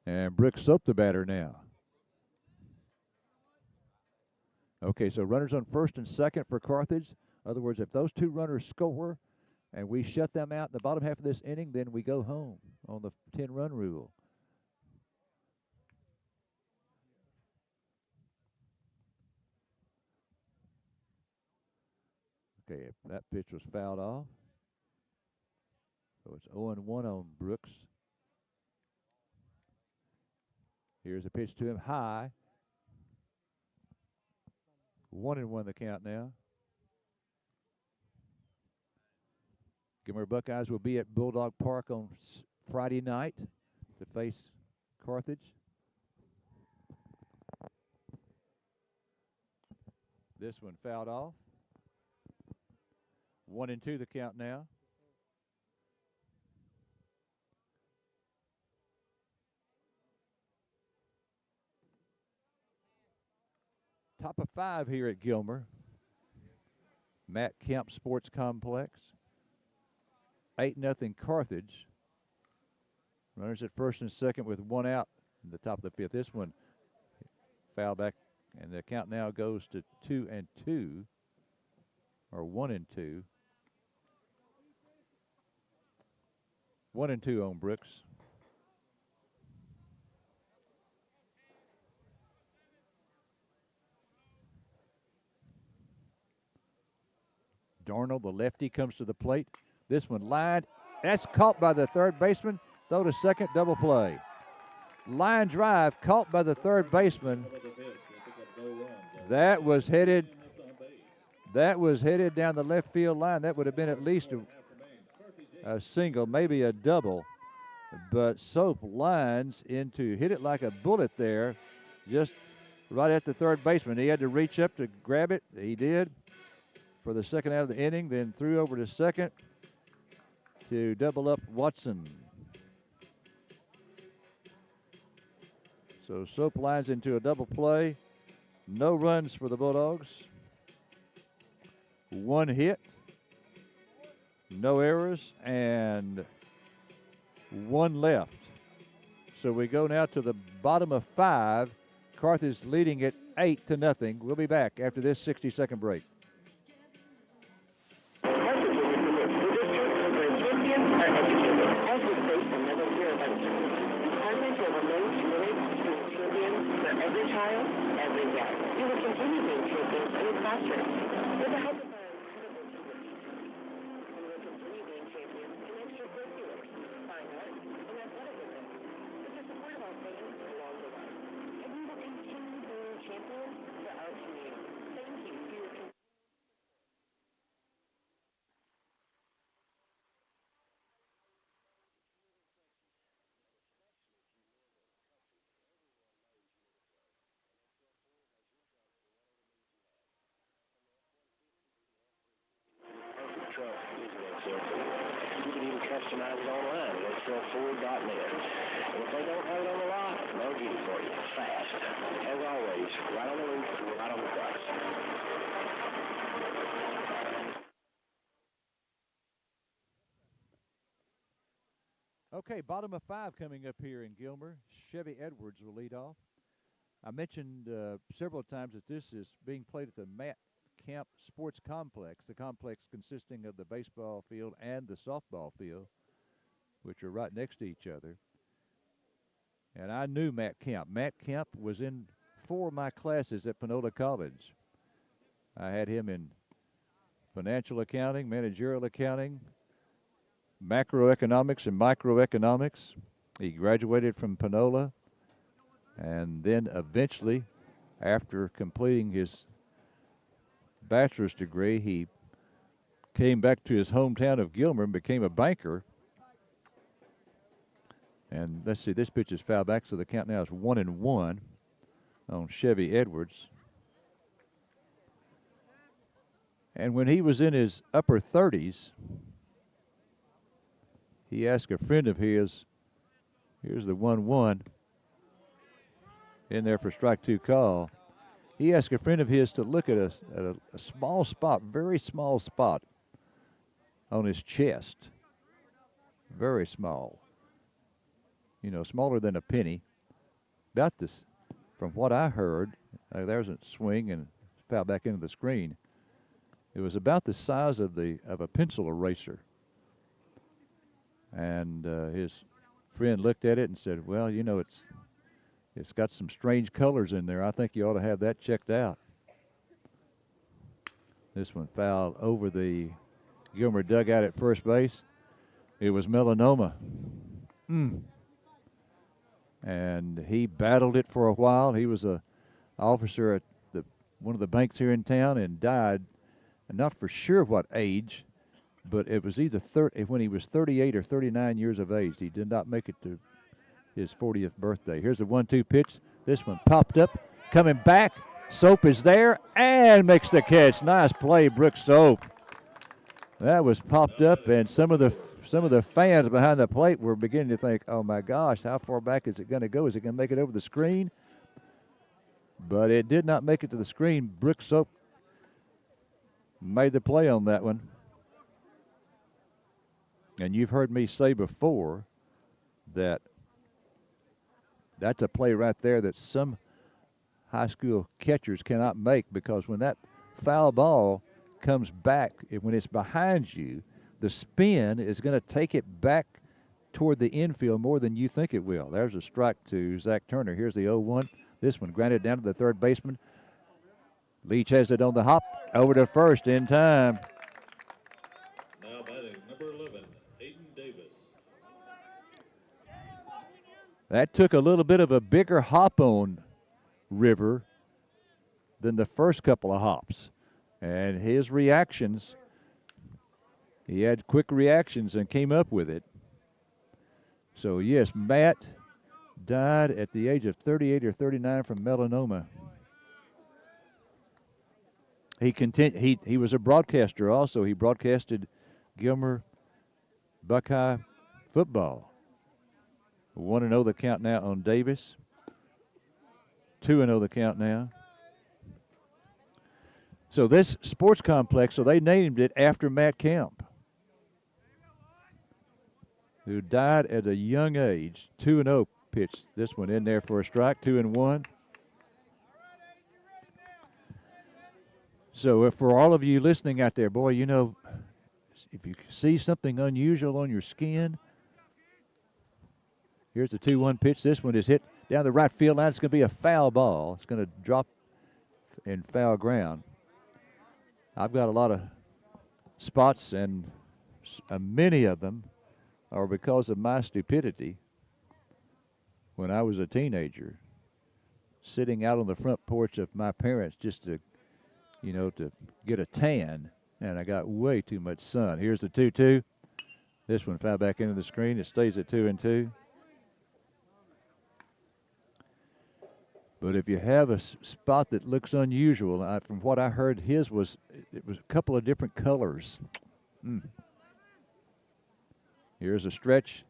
And Brooks Soap the batter now. Okay, so runners on first and second for Carthage. In other words, if those 2 runners score and we shut them out in the bottom half of this inning, then we go home on the 10-run rule. Okay, that pitch was fouled off. So it's 0-1 on Brooks. Here's a pitch to him high. 1-1 the count now. Gilmer Buckeyes will be at Bulldog Park on Friday night to face Carthage. This one fouled off. 1-2 the count now. Top of 5 here at Gilmer. Matt Kemp Sports Complex. 8-0 Carthage. Runners at first and second with 1 out in the top of the 5th. This one foul back, and the count now goes to 2-2, or 1-2. 1-2 on Brooks. Darnold, the lefty, comes to the plate. This one lined. That's caught by the third baseman. Throw to second, double play. Line drive caught by the third baseman. That was headed down the left field line. That would have been at least a single, maybe a double. But Soap lines into, hit it like a bullet there, just right at the third baseman. He had to reach up to grab it. He did for the second out of the inning, then threw over to second to double up Watson. So Soap lines into a double play. No runs for the Bulldogs. 1 hit, no errors, and 1 left. So we go now to the bottom of 5. Carthage leading it 8-0. We'll be back after this 60-second break. Every child, every day. You will continue being champions in the classroom. With the help of our incredible team, you will continue being champions in extracurriculars, fine arts, and athleticism. With the support of our fans along the way. And we will continue being champions for our community. Thank you for your continued. You can even customize it online at xlford.net. And if they don't have it on the lot, they'll get it for you fast. As always, right on the roof, right on the price. Okay, bottom of 5 coming up here in Gilmer. Chevy Edwards will lead off. I mentioned several times that this is being played at the Matt Kemp Sports Complex, the complex consisting of the baseball field and the softball field, which are right next to each other. And I knew Matt Kemp. Matt Kemp was in 4 of my classes at Panola College. I had him in financial accounting, managerial accounting, macroeconomics, and microeconomics. He graduated from Panola, and then eventually, after completing his bachelor's degree, he came back to his hometown of Gilmer and became a banker. And let's see, this pitch is foul back, so the count now is 1-1 on Chevy Edwards. And when he was in his upper 30s, he asked a friend of his, here's the 1-1 in there for strike 2 call. He asked a friend of his to look at a small spot, very small spot on his chest. Very small. You know, smaller than a penny. About this, from what I heard, there's a swing and foul back into the screen. It was about the size of a pencil eraser. And his friend looked at it and said, well, you know, it's got some strange colors in there. I think you ought to have that checked out. This one fouled over the Gilmer dugout at first base. It was melanoma. and he battled it for a while. He was a officer at one of the banks here in town and died, not for sure what age, but it was either when he was 38 or 39 years of age. He did not make it to his 40th birthday. Here's a 1-2 pitch. This one popped up, coming back. Soap is there and makes the catch. Nice play, Brooks Soap. That was popped up, and some of the fans behind the plate were beginning to think, "Oh my gosh, how far back is it going to go? Is it going to make it over the screen?" But it did not make it to the screen. Brooks Soap made the play on that one. And you've heard me say before that that's a play right there that some high school catchers cannot make, because when that foul ball comes back, when it's behind you, the spin is going to take it back toward the infield more than you think it will. There's a strike to Zach Turner. Here's the 0-1. This one grounded down to the third baseman. Leach has it on the hop over to first in time. Now batting number 11, Aiden Davis. That took a little bit of a bigger hop on River than the first couple of hops. And his reactions, he had quick reactions and came up with it. So, yes, Matt died at the age of 38 or 39 from melanoma. He was a broadcaster also. He broadcasted Gilmer Buckeye football. 1-0 the count now on Davis. 2-0 the count now. So this sports complex, so they named it after Matt Kemp, who died at a young age. 2-0 pitch. This one in there for a strike. 2-1. So for all of you listening out there, boy, you know, if you see something unusual on your skin, here's the 2-1 pitch. This one is hit down the right field line. It's going to be a foul ball. It's going to drop in foul ground. I've got a lot of spots, and many of them are because of my stupidity. When I was a teenager, sitting out on the front porch of my parents just to, to get a tan, and I got way too much sun. Here's the 2-2. This one foul back into the screen. It stays at 2-2. But if you have a spot that looks unusual, from what I heard, it was a couple of different colors. Here's a stretch.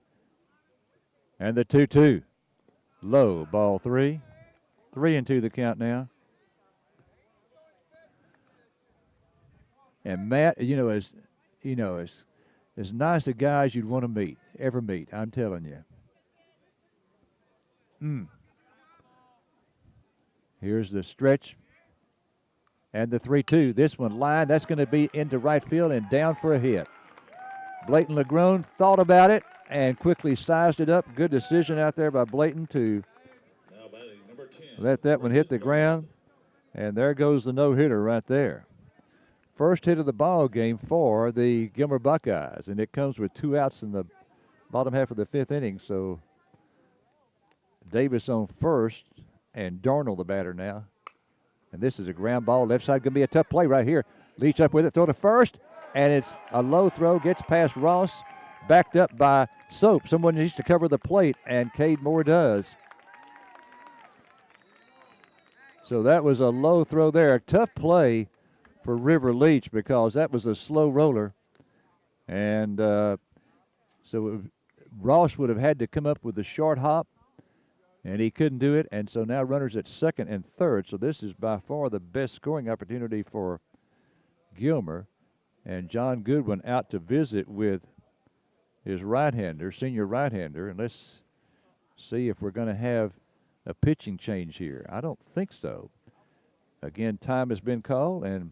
And the 2-2. Low, ball 3. 3-2 the count now. And Matt, as nice a guy as you'd want to ever meet, I'm telling you. Here's the stretch and the 3-2. This one line, that's going to be into right field and down for a hit. Blayton LeGrone thought about it and quickly sized it up. Good decision out there by Blayton to let that one hit the ground. And there goes the no-hitter right there. First hit of the ball game for the Gilmer Buckeyes, and it comes with 2 outs in the bottom half of the 5th inning. So Davis on first, and Darnold the batter now. And this is a ground ball. Left side going to be a tough play right here. Leach up with it, throw to first, and it's a low throw, gets past Ross, backed up by Soap. Someone needs to cover the plate, and Cade Moore does. So that was a low throw there. A tough play for River Leach because that was a slow roller. And Ross would have had to come up with a short hop, and he couldn't do it. And so now runners at second and third. So this is by far the best scoring opportunity for Gilmer. And John Goodwin out to visit with his right-hander, senior right-hander. And let's see if we're going to have a pitching change here. I don't think so. Again, time has been called, and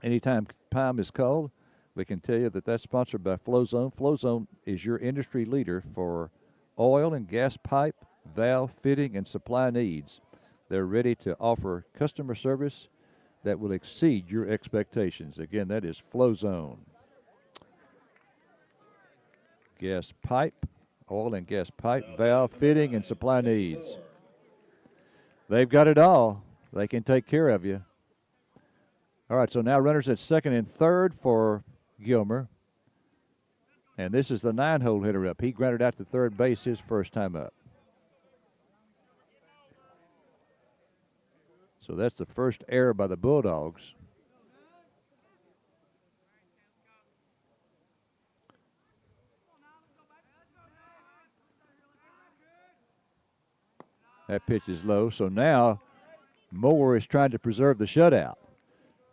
anytime time is called, we can tell you that that's sponsored by FlowZone. FlowZone is your industry leader for oil and gas pipe, valve, fitting, and supply needs. They're ready to offer customer service that will exceed your expectations. Again, that is FlowZone. Gas pipe, oil and gas pipe, valve, fitting, and supply needs. They've got it all. They can take care of you. All right, so now runners at second and third for Gilmer. And this is the 9-hole hitter up. He grounded out to third base his first time up. So that's the first error by the Bulldogs. That pitch is low. So now Moore is trying to preserve the shutout.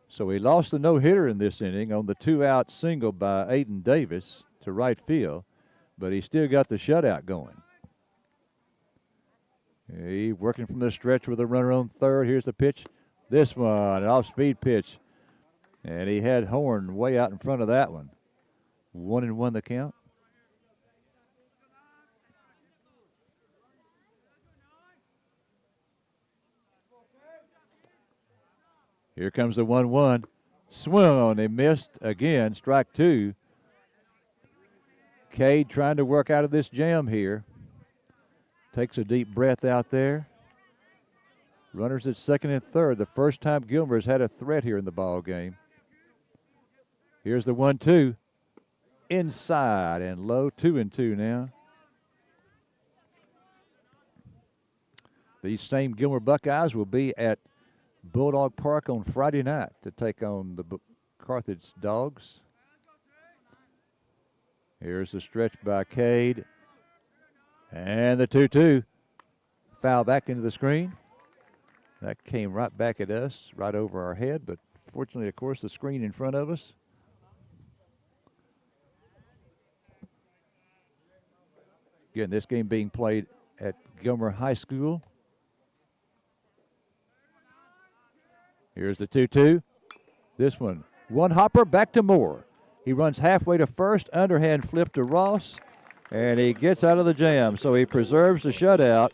So he lost the no-hitter in this inning on the 2-out single by Aiden Davis to right field, but he still got the shutout going. He working from the stretch with a runner on third. Here's the pitch. This one, an off-speed pitch. And he had Horn way out in front of that one. 1-1 the count. Here comes the 1-1. Swung on. They missed again. Strike two. Cade trying to work out of this jam here. Takes a deep breath out there. Runners at second and third. The first time Gilmer has had a threat here in the ball game. Here's the 1-2. Inside and low. 2-2 now. These same Gilmer Buckeyes will be at Bulldog Park on Friday night to take on the Carthage Dogs. Here's the stretch by Cade. And the 2-2. Foul back into the screen. That came right back at us, right over our head, but fortunately, of course, the screen in front of us. Again, this game being played at Gilmer High School. Here's the 2-2. This one hopper back to Moore. He runs halfway to first, underhand flip to Ross, and he gets out of the jam. So he preserves the shutout.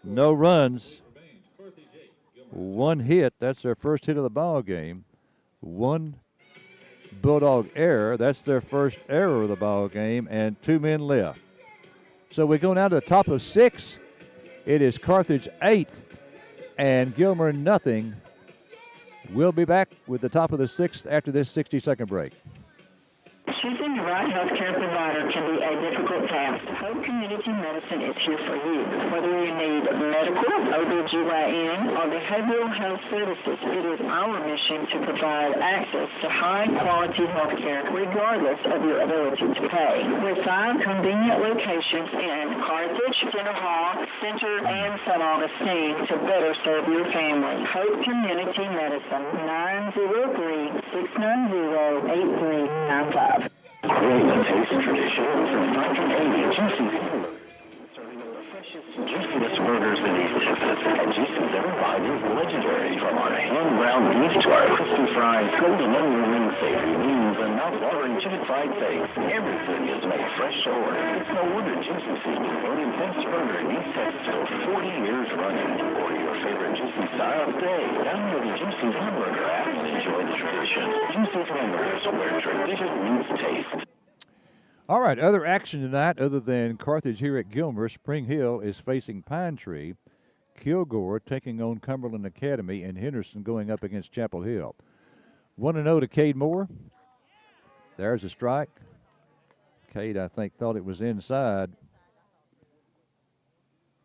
No runs. One hit. That's their first hit of the ball game. One Bulldog error. That's their first error of the ball game, and 2 men left. So we go now to the top of 6. It is Carthage 8 and Gilmer nothing. We'll be back with the top of the 6th after this 60-second break. Choosing the right healthcare provider can be a difficult task. Hope Community Medicine is here for you. Whether you need medical, OBGYN, or behavioral health services, it is our mission to provide access to high-quality healthcare regardless of your ability to pay. With 5 convenient locations in Carthage, Center Hall, Center, and St. Augustine to better serve your family. Hope Community Medicine, 903-690-8395. Great taste tradition since 1980. Juicy's serving up the freshest, juiciest burgers in East Texas. And Juicy's every bite is legendary. From our hand-ground beef to our crispy fried, golden onion savory wings, and mouth-watering chicken fried steaks. Everything is made fresh to order. It's no wonder Juicy's has been voted best burger in East Texas for 40 years running. Order your favorite Juicy style today. Download the Juicy's hamburger app and enjoy the tradition. Juicy's Hamburgers, where tradition meets taste. All right, other action tonight other than Carthage here at Gilmer. Spring Hill is facing Pine Tree. Kilgore taking on Cumberland Academy, and Henderson going up against Chapel Hill. 1-0 to Cade Moore. There's a strike. Cade, I think, thought it was inside.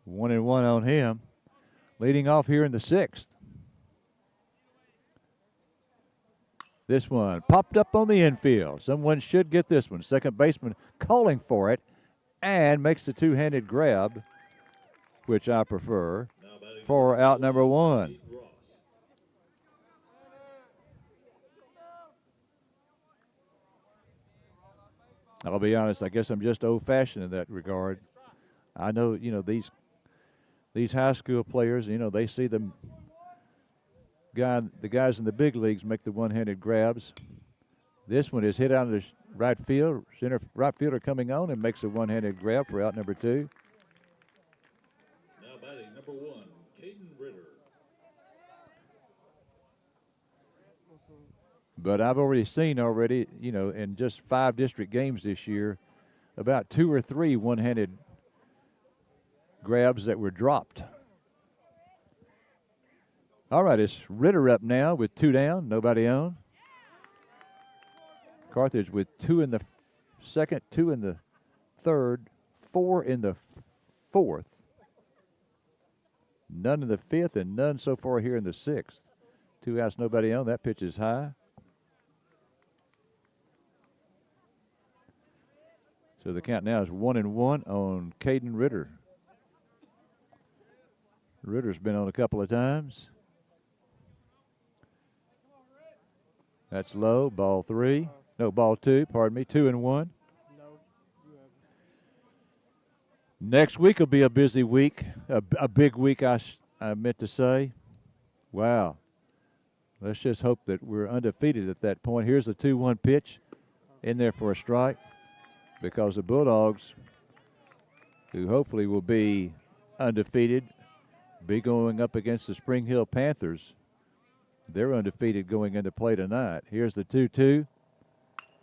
1-1 on him. Leading off here in the 6th. This one popped up on the infield. Someone should get this one. Second baseman calling for it and makes the two-handed grab, which I prefer, for out number 1. I'll be honest, I guess I'm just old-fashioned in that regard. I know, these high school players, they see them the guys in the big leagues make the one-handed grabs. This one is hit out of the right field. Center right fielder coming on and makes a one-handed grab for out number 2. Now batting number 1, Caden Ritter. But I've already seen in just 5 district games this year, about 2 or 3 one-handed grabs that were dropped. All right, it's Ritter up now with 2 down, nobody on. Carthage with 2 in the second, 2 in the third, 4 in the fourth, none in the fifth, and none so far here in the sixth. 2 outs, nobody on. That pitch is high. So the count now is 1-1 on Caden Ritter. Ritter's been on a couple of times. That's low, ball 3. No, ball 2, pardon me, 2-1. Next week will be a busy week, a big week, I meant to say. Wow. Let's just hope that we're undefeated at that point. Here's the 2-1 pitch in there for a strike, because the Bulldogs, who hopefully will be undefeated, be going up against the Spring Hill Panthers. They're undefeated going into play tonight. Here's the 2-2.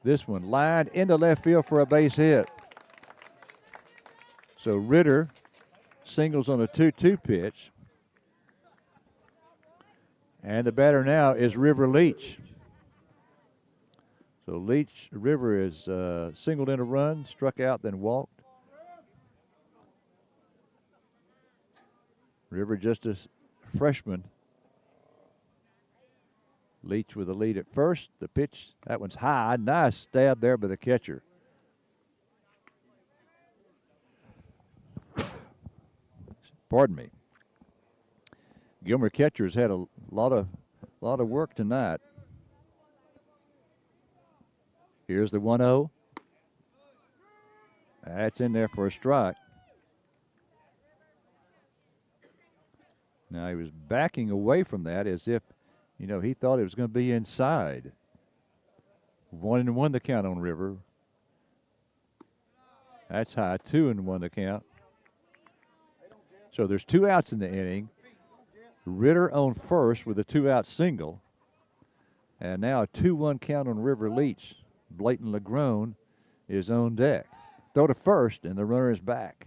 This one lined into left field for a base hit. So Ritter singles on a 2-2 pitch. And the batter now is River Leach. So River is singled in a run, struck out, then walked. River just a freshman. Leach with the lead at first. The pitch, that one's high. Nice stab there by the catcher. Pardon me. Gilmer catcher's had a lot of work tonight. Here's the 1-0. That's in there for a strike. Now he was backing away from that as if, he thought it was going to be inside. 1-1 the count on River. That's high. 2-1 the count. So there's 2 outs in the inning. Ritter on first with a 2-out single. And now a 2-1 count on River Leach. Blayton LeGrone is on deck. Throw to first, and the runner is back.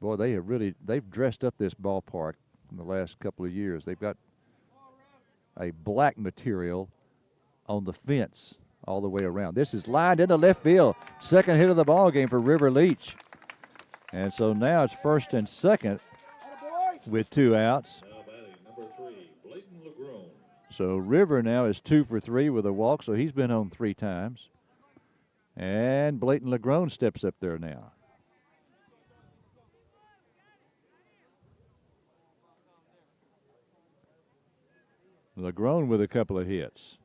Boy, they've dressed up this ballpark in the last couple of years. They've got a black material on the fence all the way around. This is lined into left field. Second hit of the ball game for River Leach. And so now it's first and second with 2 outs. Now batting number 3, Blayton LeGrone. So River now is 2 for 3 with a walk, so he's been on 3 times. And Blayton LeGrone steps up there now. LeGrone with a couple of hits.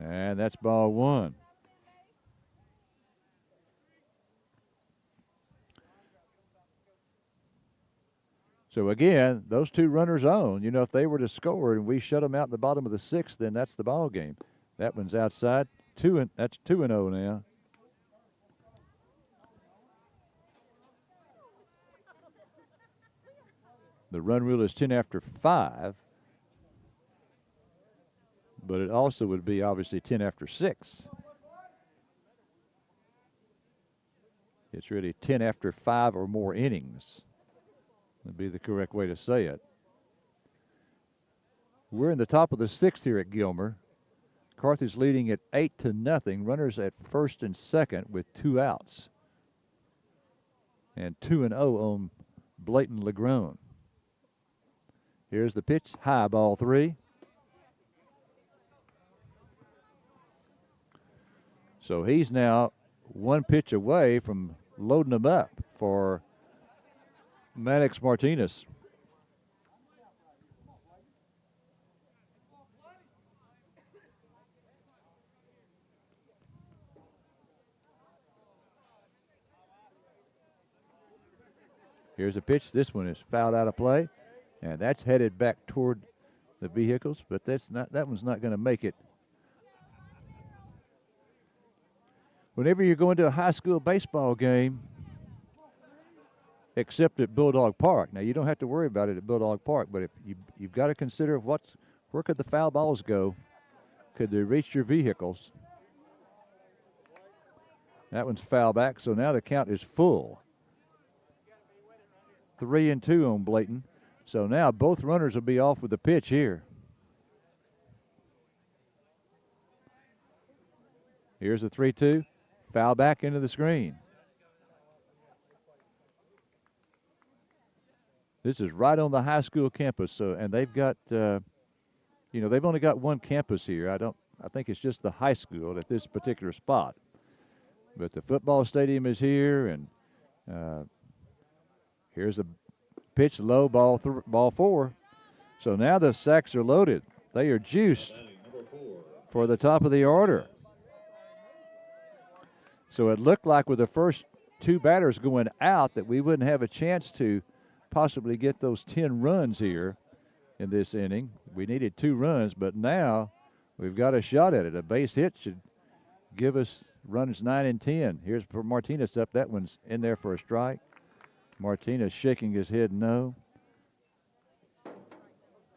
And that's ball 1. So again, those 2 runners on. If they were to score and we shut them out in the bottom of the 6th, then that's the ball game. That one's outside. That's 2-0 now. The run rule is 10 after 5. But it also would be obviously 10 after 6. It's really 10 after 5 or more innings. Would be the correct way to say it. We're in the top of the 6th here at Gilmer. Carthage leading at 8-0. Runners at first and second with 2 outs. And 2-0 on Blayton LeGrone. Here's the pitch, high, ball 3. So he's now 1 pitch away from loading them up for Maddox Martinez. Here's a pitch. This one is fouled out of play, and that's headed back toward the vehicles, but that one's not going to make it. Whenever you're going to a high school baseball game, except at Bulldog Park. Now, you don't have to worry about it at Bulldog Park, but if you've got to consider where could the foul balls go? Could they reach your vehicles? That one's foul back, so now the count is full. 3-2 on Blayton. So now both runners will be off with the pitch here. Here's the 3-2. Foul back into the screen. This is right on the high school campus, so and they've got, they've only got one campus here. I think it's just the high school at this particular spot. But the football stadium is here, and here's a pitch low, ball 4. So now the sacks are loaded. They are juiced for the top of the order. So it looked like with the first 2 batters going out that we wouldn't have a chance to possibly get those 10 runs here in this inning. We needed 2 runs, but now we've got a shot at it. A base hit should give us runs 9 and 10. Here's for Martinez up. That one's in there for a strike. Martinez shaking his head no.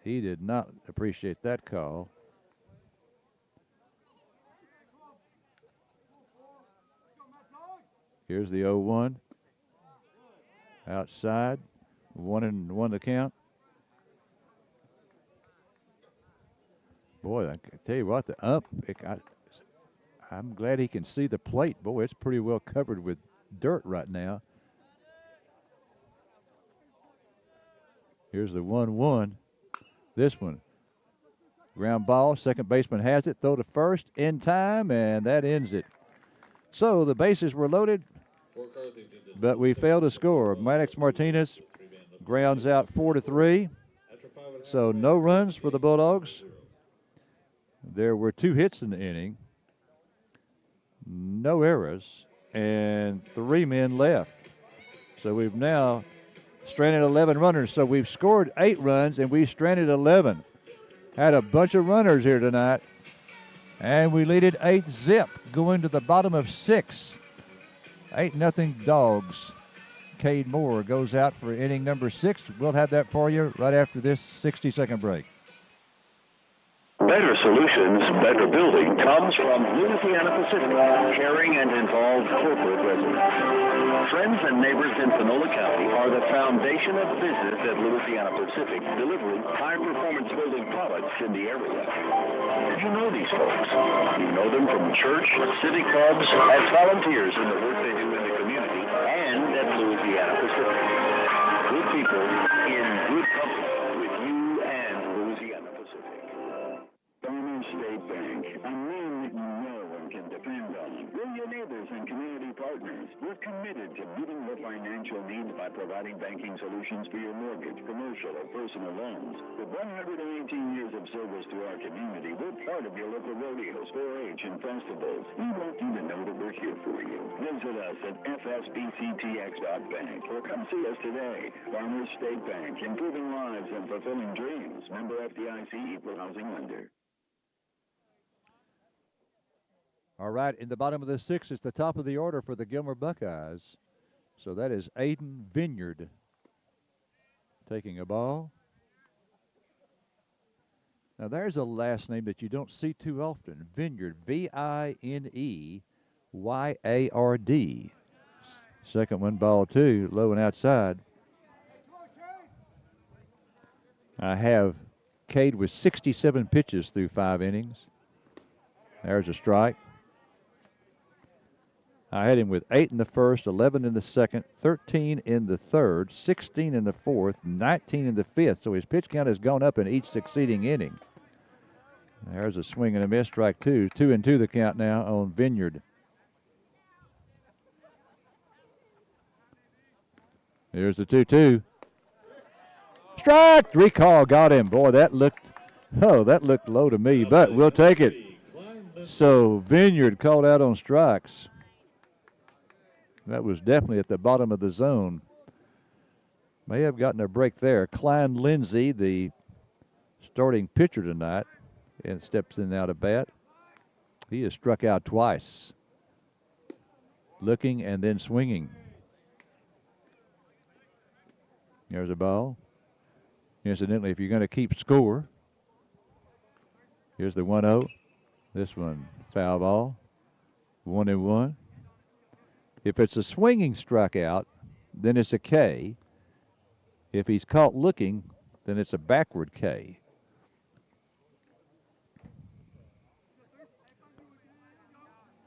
He did not appreciate that call. Here's the 0-1. Outside. 1-1 the count. Boy, I can tell you what, the ump, I'm glad he can see the plate. Boy, it's pretty well covered with dirt right now. Here's the 1-1. This one. Ground ball. Second baseman has it. Throw to first in time, and that ends it. So the bases were loaded, but we failed to score. Maddox Martinez grounds out 4-3. So no runs for the Bulldogs. There were 2 hits in the inning, no errors, and 3 men left. So we've now stranded 11 runners. So we've scored 8 runs, and we've stranded 11. Had a bunch of runners here tonight, and we lead it 8-zip, going to the bottom of 6. 8-0 Dogs. Cade Moore goes out for inning number 6. We'll have that for you right after this 60-second break. Better solutions, better building comes from Louisiana Pacific, caring and involved corporate residents. Friends and neighbors in Panola County are the foundation of business at Louisiana Pacific, delivering high-performance building products in the area. You know these folks. You know them from church, civic clubs, as volunteers in the work they do in the community, and at Louisiana Pacific. Good people in good company with you and Louisiana Pacific. Farmers State Bank, a name that you know and can depend on. We're your neighbors and community partners. We're committed to meeting your financial needs by providing banking solutions for your mortgage, commercial, or personal loans. With 118 years of service to our community, we're part of your local rodeos, 4-H, and festivals. We want you to know that we're here for you. Visit us at fsbctx.bank or come see us today. Farmers State Bank, improving lives and fulfilling dreams. Member FDIC, Equal Housing Lender. All right, in the bottom of the 6 is the top of the order for the Gilmer Buckeyes. So that is Aiden Vineyard taking a ball. Now there's a last name that you don't see too often. Vineyard, Vineyard. Second one, ball 2, low and outside. I have Cade with 67 pitches through 5 innings. There's a strike. I had him with 8 in the first, 11 in the second, 13 in the third, 16 in the fourth, 19 in the fifth. So his pitch count has gone up in each succeeding inning. There's a swing and a miss, strike 2. 2-2 the count now on Vineyard. Here's the 2-2. Strike! Recall got him. Boy, that looked low to me, but we'll take it. So Vineyard called out on strikes. That was definitely at the bottom of the zone. May have gotten a break there. Klein Lindsay, the starting pitcher tonight, and steps in out of bat. He has struck out twice. Looking and then swinging. There's a ball. Incidentally, if you're going to keep score, here's the 1-0. This one, foul ball. 1-1. If it's a swinging strikeout, then it's a K. If he's caught looking, then it's a backward K.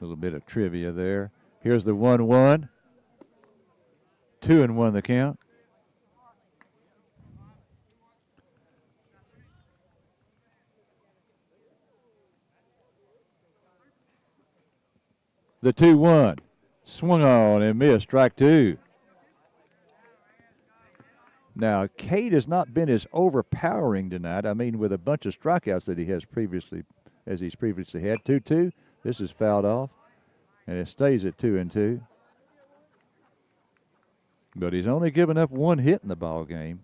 A little bit of trivia there. Here's the 1-1. 2-1 the count. The 2-1. Swung on and missed. Strike two. Now, Cade has not been as overpowering tonight. I mean, with a bunch of strikeouts that he has previously, as he's previously had. 2-2. This is fouled off, and it stays at 2-2. But he's only given up one hit in the ball game.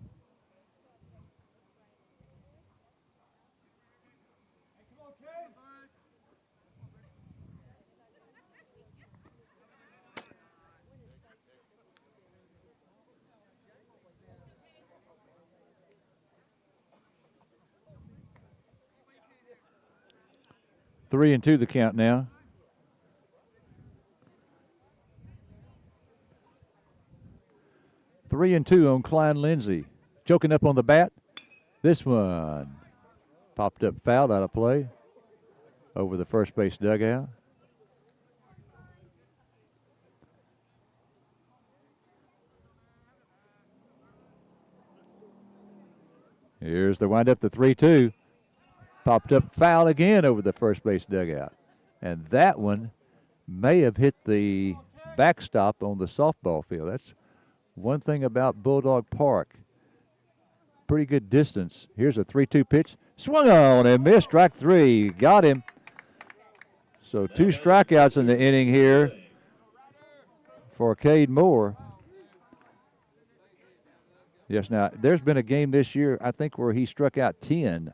Three and two the count now. Three and two on Klein Lindsay. Choking up on the bat. This one popped up fouled out of play over the first base dugout. Here's the windup, the 3-2. Popped up foul again over the first base dugout. And that one may have hit the backstop on the softball field. That's one thing about Bulldog Park. Pretty good distance. Here's a 3-2 pitch. Swung on and missed. Strike three. Got him. So two strikeouts in the inning here for Cade Moore. Yes, now, there's been a game this year, I think, where he struck out 10.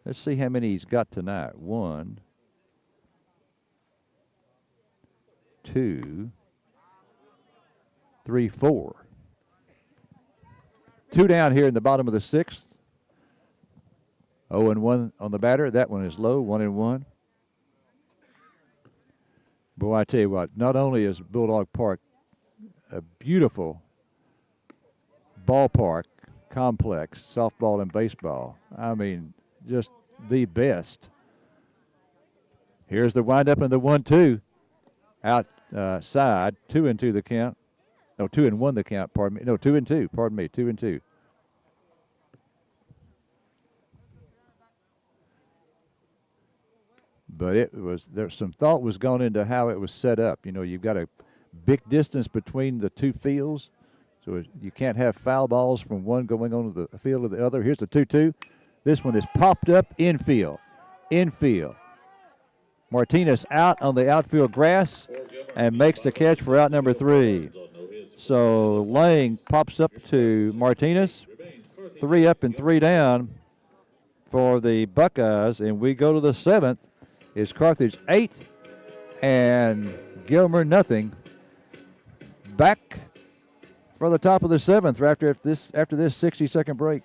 Let's see how many he's got tonight. 1, 2, 3, 4. 2 down here in the bottom of the 6th. 0-1 on the batter. That one is low, 1-1. Boy, I tell you what, not only is Bulldog Park a beautiful ballpark, complex, softball and baseball. I mean, just the best. Here's the windup and the 1-2. Outside, 2-2 the count. No, 2-1 the count, pardon me. No, 2-2, pardon me, 2-2. But there's some thought was gone into how it was set up. You know, you've got a big distance between the two fields, so you can't have foul balls from one going on to the field of the other. Here's the 2-2. This one is popped up infield. Martinez out on the outfield grass and makes the catch for out number 3. So Lang pops up to Martinez. 3 up and 3 down for the Buckeyes, and we go to the 7th. It's Carthage 8 and Gilmer nothing. Back for the top of the 7th after this 60-second break.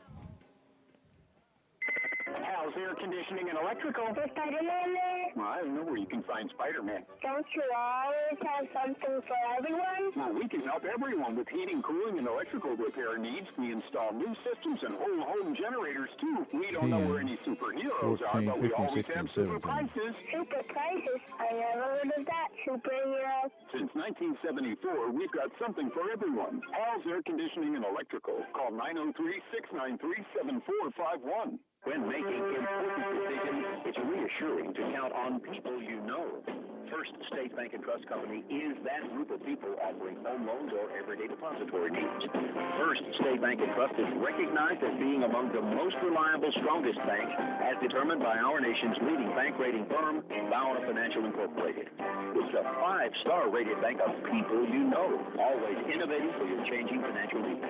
How's air conditioning and electrical? Is Spider-Man there? Well, I don't know where you can find Spider-Man. Don't you always have something for everyone? Well, we can help everyone with heating, cooling, and electrical repair needs. We install new systems and whole home generators, too. We don't know where any superheroes 14, are, but we 15, always 16, have super 17. prices. Super prices? I never heard of that, superhero. Since 1974, we've got something for everyone. Hal's Air Conditioning and Electrical. Call 903-693-7451. When making important decisions, it's reassuring to count on people you know. First State Bank and Trust Company is that group of people offering home loans or everyday depository needs. First State Bank and Trust is recognized as being among the most reliable, strongest banks, as determined by our nation's leading bank rating firm, Bauer Financial Incorporated. It's a 5-star rated bank of people you know, always innovating for your changing financial needs.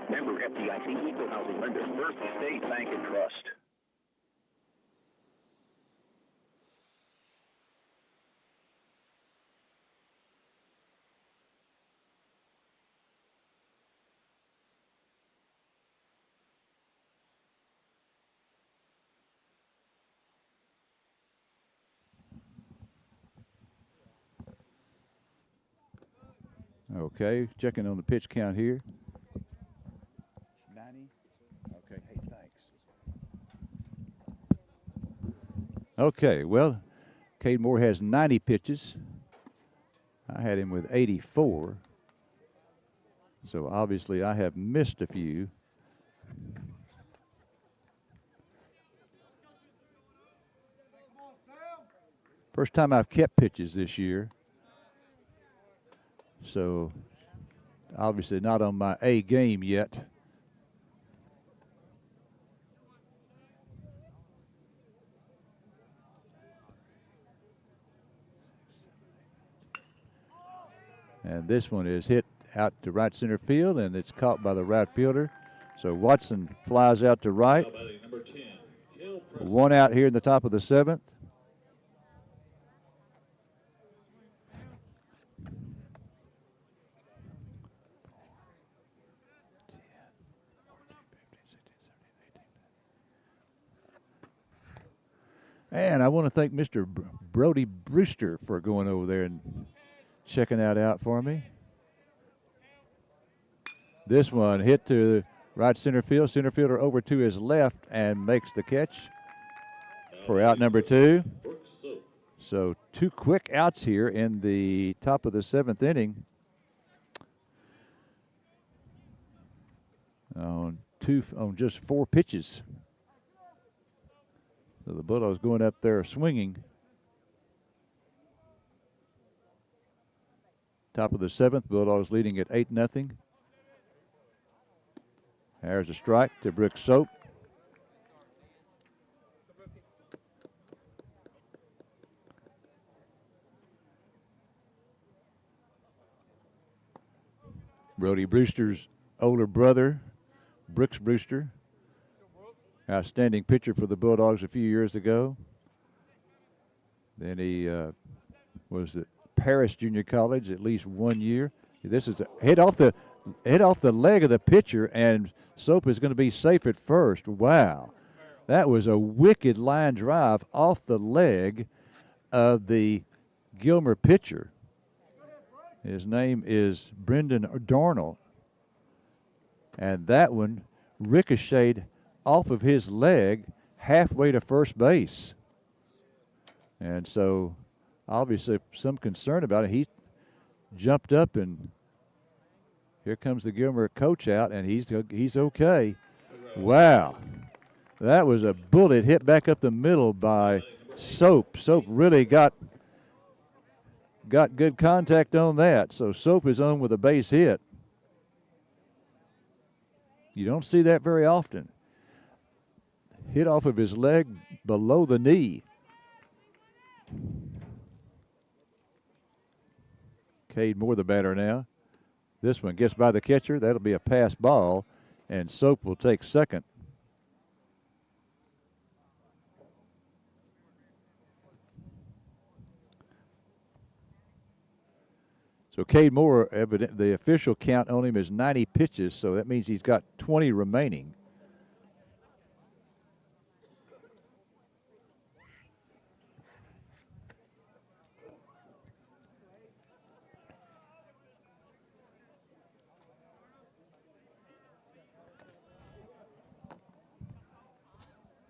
Member FDIC, Equal Housing Lender, First State Bank and Trust. Okay, checking on the pitch count here. 90. Okay, hey, thanks. Okay, well, Cade Moore has 90 pitches. I had him with 84. So obviously I have missed a few. First time I've kept pitches this year. So obviously not on my A game yet. And this one is hit out to right center field, and it's caught by the right fielder. So Watson flies out to right. Number 10, One out here in the top of the 7th. And I want to thank Mr. Brody Brewster for going over there and checking that out for me. This one hit to right center field. Center fielder over to his left and makes the catch for out number 2. So 2 quick outs here in the top of the 7th inning. On just 4 pitches. So the Bulldogs going up there swinging. Top of the 7th, Bulldogs leading at 8-0. There's a strike to Brooks Soap. Brody Brewster's older brother, Brooks Brewster. Outstanding pitcher for the Bulldogs a few years ago. Then he was at Paris Junior College at least 1 year. This is a hit off the leg of the pitcher, and Soap is going to be safe at first. Wow. That was a wicked line drive off the leg of the Gilmer pitcher. His name is Brendan Darnell. And that one ricocheted off of his leg halfway to first base. And so obviously some concern about it. He jumped up, and here comes the Gilmer coach out, and he's okay. Wow. That was a bullet hit back up the middle by Soap. Soap really got good contact on that. So Soap is on with a base hit. You don't see that very often. Hit off of his leg below the knee. Cade Moore the batter now. This one gets by the catcher. That'll be a pass ball, and Soap will take second. So Cade Moore, the official count on him is 90 pitches, so that means he's got 20 remaining.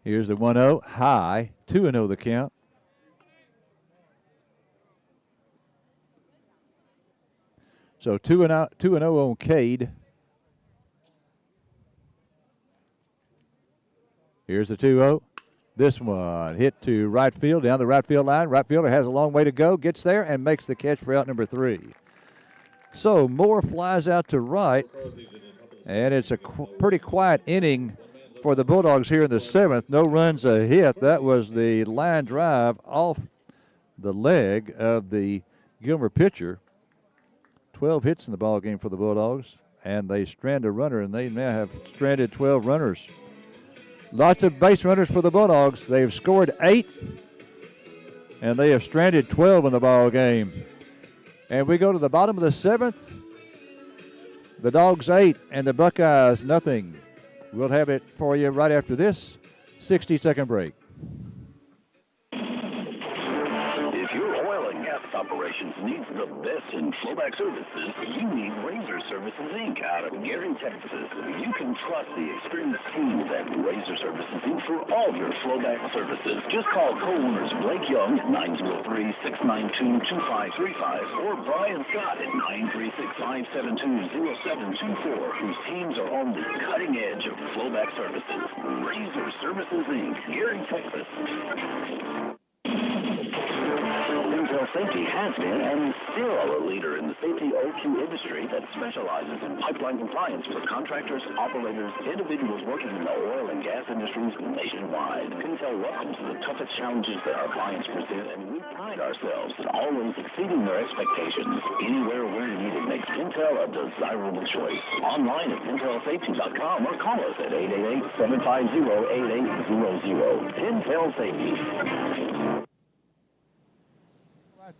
Here's the 1-0, high, 2-0 the count. So 2-0 on Cade. Here's the 2-0. This one hit to right field, down the right field line. Right fielder has a long way to go, gets there, and makes the catch for out number 3. So Moore flies out to right, and it's a pretty quiet inning for the Bulldogs here in the 7th. No runs, a hit. That was the line drive off the leg of the Gilmer pitcher. 12 hits in the ball game for the Bulldogs, and they strand a runner, and they now have stranded 12 runners. Lots of base runners for the Bulldogs. They've scored 8, and they have stranded 12 in the ball game. And we go to the bottom of the 7th. The Dogs 8 and the Buckeyes nothing. We'll have it for you right after this 60-second break. If your oil and gas pump operations needs the best in flowback services, you need Razor Services Inc. out of Gary, Texas. You can trust the experienced team at Razor Services Inc. for all your flowback services. Just call co-owners Blake Young at 903-692-2535 or Brian Scott at 936-572-0724, whose teams are on the cutting edge of flowback services. Razor Services Inc., Gary, Texas. Pintail Safety has been and is still a leader in the safety OQ industry that specializes in pipeline compliance for contractors, operators, individuals working in the oil and gas industries nationwide. Pintail welcomes the toughest challenges that our clients present, and we pride ourselves in always exceeding their expectations. Anywhere where needed makes Pintail a desirable choice. Online at pintailsafety.com or call us at 888-750-8800. Pintail Safety.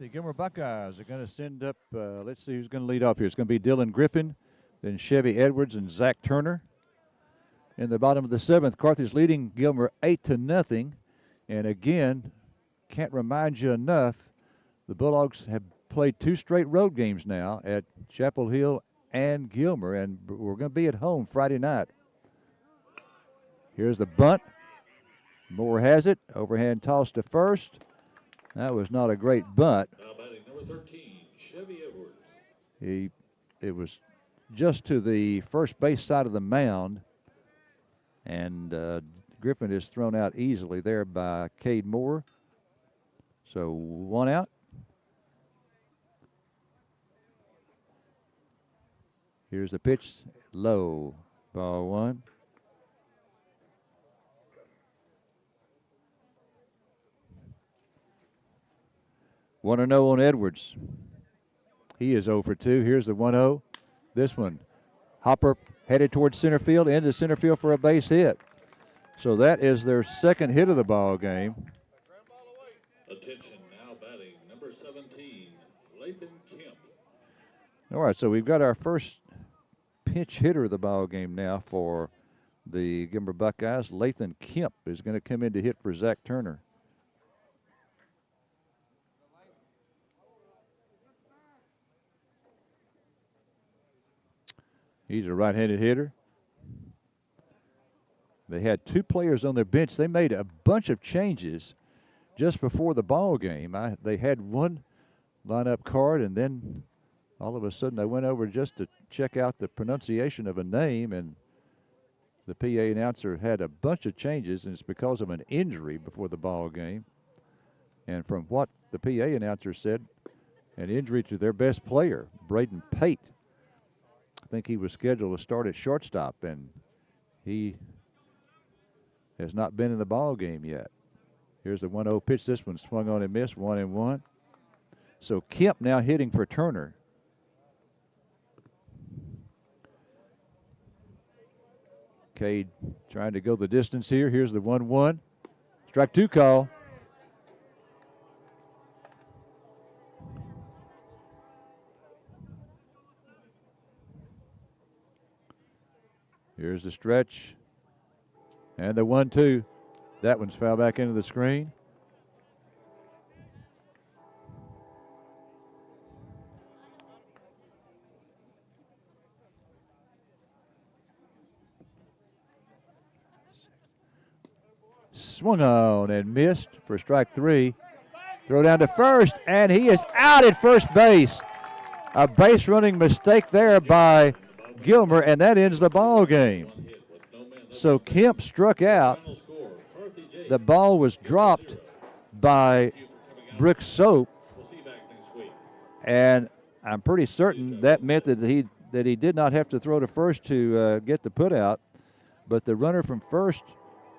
The Gilmer Buckeyes are going to send up, let's see who's going to lead off here. It's going to be Dylan Griffin, then Chevy Edwards and Zach Turner. In the bottom of the seventh, Carthage leading Gilmer 8-0. And again, can't remind you enough, the Bulldogs have played 2 straight road games now at Chapel Hill and Gilmer, and we're going to be at home Friday night. Here's the bunt. Moore has it. Overhand toss to first. That was not a great bunt. Now batting number 13, Chevy Edwards. It was just to the first base side of the mound, and Griffin is thrown out easily there by Cade Moore. So 1 out. Here's the pitch, low, ball 1. One and 0 on Edwards. He is 0 for 2. Here's the 1-0. This one, Hopper headed towards center field, into center field for a base hit. So that is their second hit of the ball game. Attention, now batting number 17, Lathan Kemp. All right, so we've got our first pinch hitter of the ball game now for the Gilmer Buckeyes. Lathan Kemp is going to come in to hit for Zach Turner. He's a right-handed hitter. They had 2 players on their bench. They made a bunch of changes just before the ball game. They had one lineup card, and then all of a sudden I went over just to check out the pronunciation of a name, and the PA announcer had a bunch of changes, and it's because of an injury before the ball game. And from what the PA announcer said, an injury to their best player, Braden Pate. I think he was scheduled to start at shortstop, and he has not been in the ball game yet. Here's the 1-0 pitch. This one swung on and missed, 1-1. So Kemp now hitting for Turner. Cade trying to go the distance here. Here's the 1-1. Strike 2 call. Here's the stretch. And the 1-2. That one's fouled back into the screen. Swung on and missed for strike 3. Throw down to first, and he is out at first base. A base running mistake there by Gilmer, and that ends the ball game. So Kemp struck out. The ball was dropped by Brick Soap, and I'm pretty certain that meant that he did not have to throw to first to get the put out, but the runner from first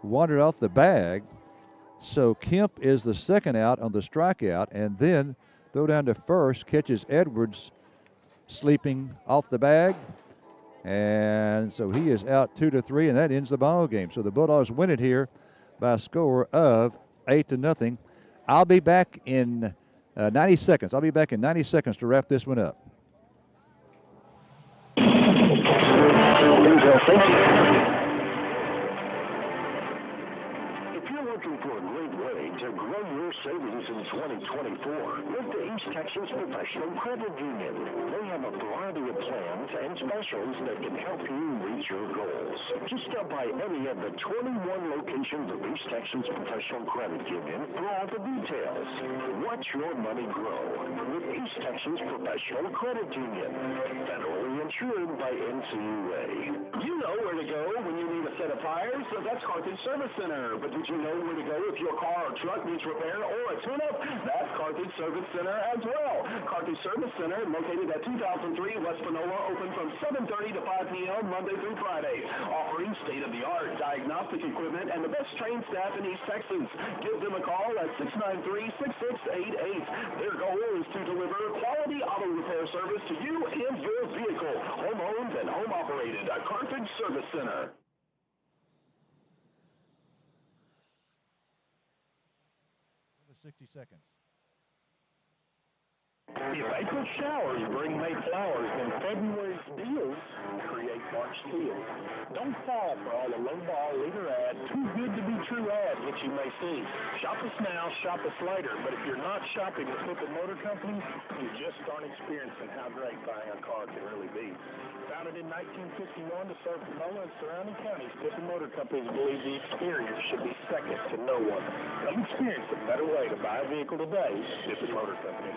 wandered off the bag. So Kemp is the second out on the strikeout, and then throw down to first, catches Edwards sleeping off the bag. And so he is out 2-3, and that ends the ball game. So the Bulldogs win it here by a score of 8-0. I'll be back in 90 seconds. I'll be back in 90 seconds to wrap this one up. If you're Looking for a great way to grow your savings in 2024? Look to East Texas Professional Credit Union. They have a variety of plans and specials that can help you reach your goals. Just stop by any of the 21 locations of East Texas Professional Credit Union for all the details. Watch your money grow with East Texas Professional Credit Union. Federally insured by NCUA. You know where to go when you need a set of tires. So that's Carthage Service Center. But did you know where to go if your car or truck needs repair or a tune-up? That's Carthage Service Center as well. Carthage Service Center, located at 2003 West Panola, open from 7:30 to 5 p.m. Monday through Friday, offering state-of-the-art diagnostic equipment and the best trained staff in East Texas. Give them a call at 693-6688. Their goal is to deliver quality auto repair service to you and your vehicle. Home-owned and home-operated at Carthage Service Center. Another 60 seconds. If April showers bring May flowers, then February's deals create March steals. Don't fall for all the lowball leader ads, too good to be true ads that you may see. Shop us now, shop us later. But if you're not shopping with Pippin Motor Company, you just aren't experiencing how great buying a car can really be. Founded in 1951 to serve Panola and surrounding counties, Pippin Motor Companies believe the experience should be second to no one. Come experience a better way to buy a vehicle today, Pippin Motor Company.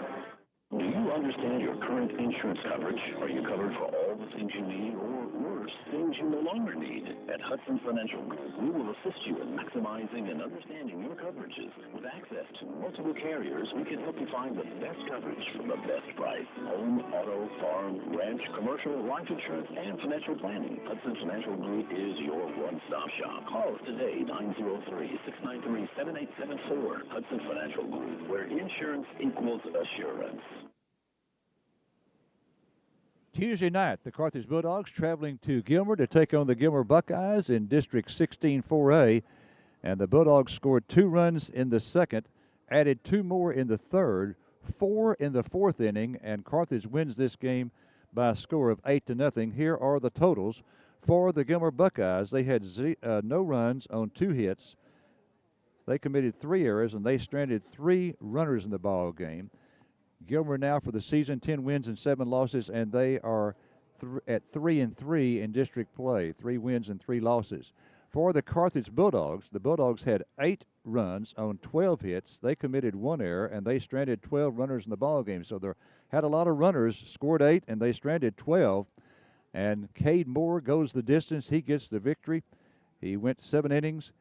Do you understand your current insurance coverage? Are you covered for all the things you need, or worse, things you no longer need? At Hudson Financial Group, we will assist you in maximizing and understanding your coverages. With access to multiple carriers, we can help you find the best coverage for the best price. Home, auto, farm, ranch, commercial, life insurance, and financial planning. Hudson Financial Group is your one-stop shop. Call us today, 903-693-7874. Hudson Financial Group, where insurance equals assurance. Tuesday night, the Carthage Bulldogs traveling to Gilmer to take on the Gilmer Buckeyes in District 16 4A. And the Bulldogs scored 2 runs in the second, added 2 more in the third, 4 in the fourth inning, and Carthage wins this game by a score of 8-0. Here are the totals for the Gilmer Buckeyes. They had no runs on 2 hits. They committed 3 errors, and they stranded 3 runners in the ball game. Gilmer now for the season, 10 wins and 7 losses, and they are at 3-3 in district play, 3 wins and 3 losses. For the Carthage Bulldogs, the Bulldogs had 8 runs on 12 hits. They committed 1 error, and they stranded 12 runners in the ball game. So they had a lot of runners, scored 8, and they stranded 12. And Cade Moore goes the distance. He gets the victory. He went 7 innings,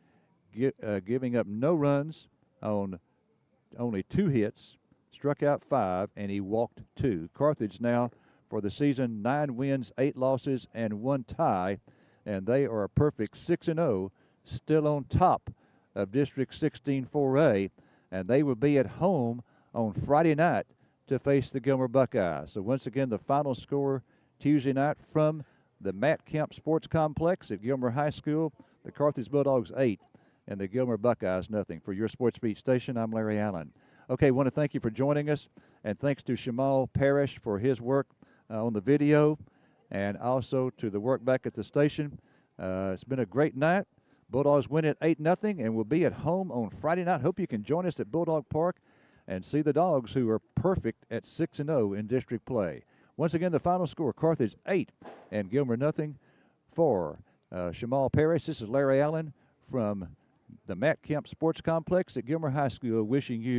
giving up no runs on only 2 hits. Struck out 5, and he walked 2. Carthage now for the season, 9 wins, 8 losses, and 1 tie, and they are a perfect 6-0, still on top of District 16 4A, and they will be at home on Friday night to face the Gilmer Buckeyes. So once again, the final score Tuesday night from the Matt Kemp Sports Complex at Gilmer High School, the Carthage Bulldogs 8 and the Gilmer Buckeyes nothing. For your Sports Beat station, I'm Larry Allen. Okay, want to thank you for joining us, and thanks to Shamal Parrish for his work on the video, and also to the work back at the station. It's been a great night. Bulldogs win at 8-0, and we'll be at home on Friday night. Hope you can join us at Bulldog Park and see the Dogs, who are perfect at 6-0 in district play. Once again, the final score, Carthage 8 and Gilmer nothing. For Shamal Parrish, this is Larry Allen from the Matt Kemp Sports Complex at Gilmer High School, wishing you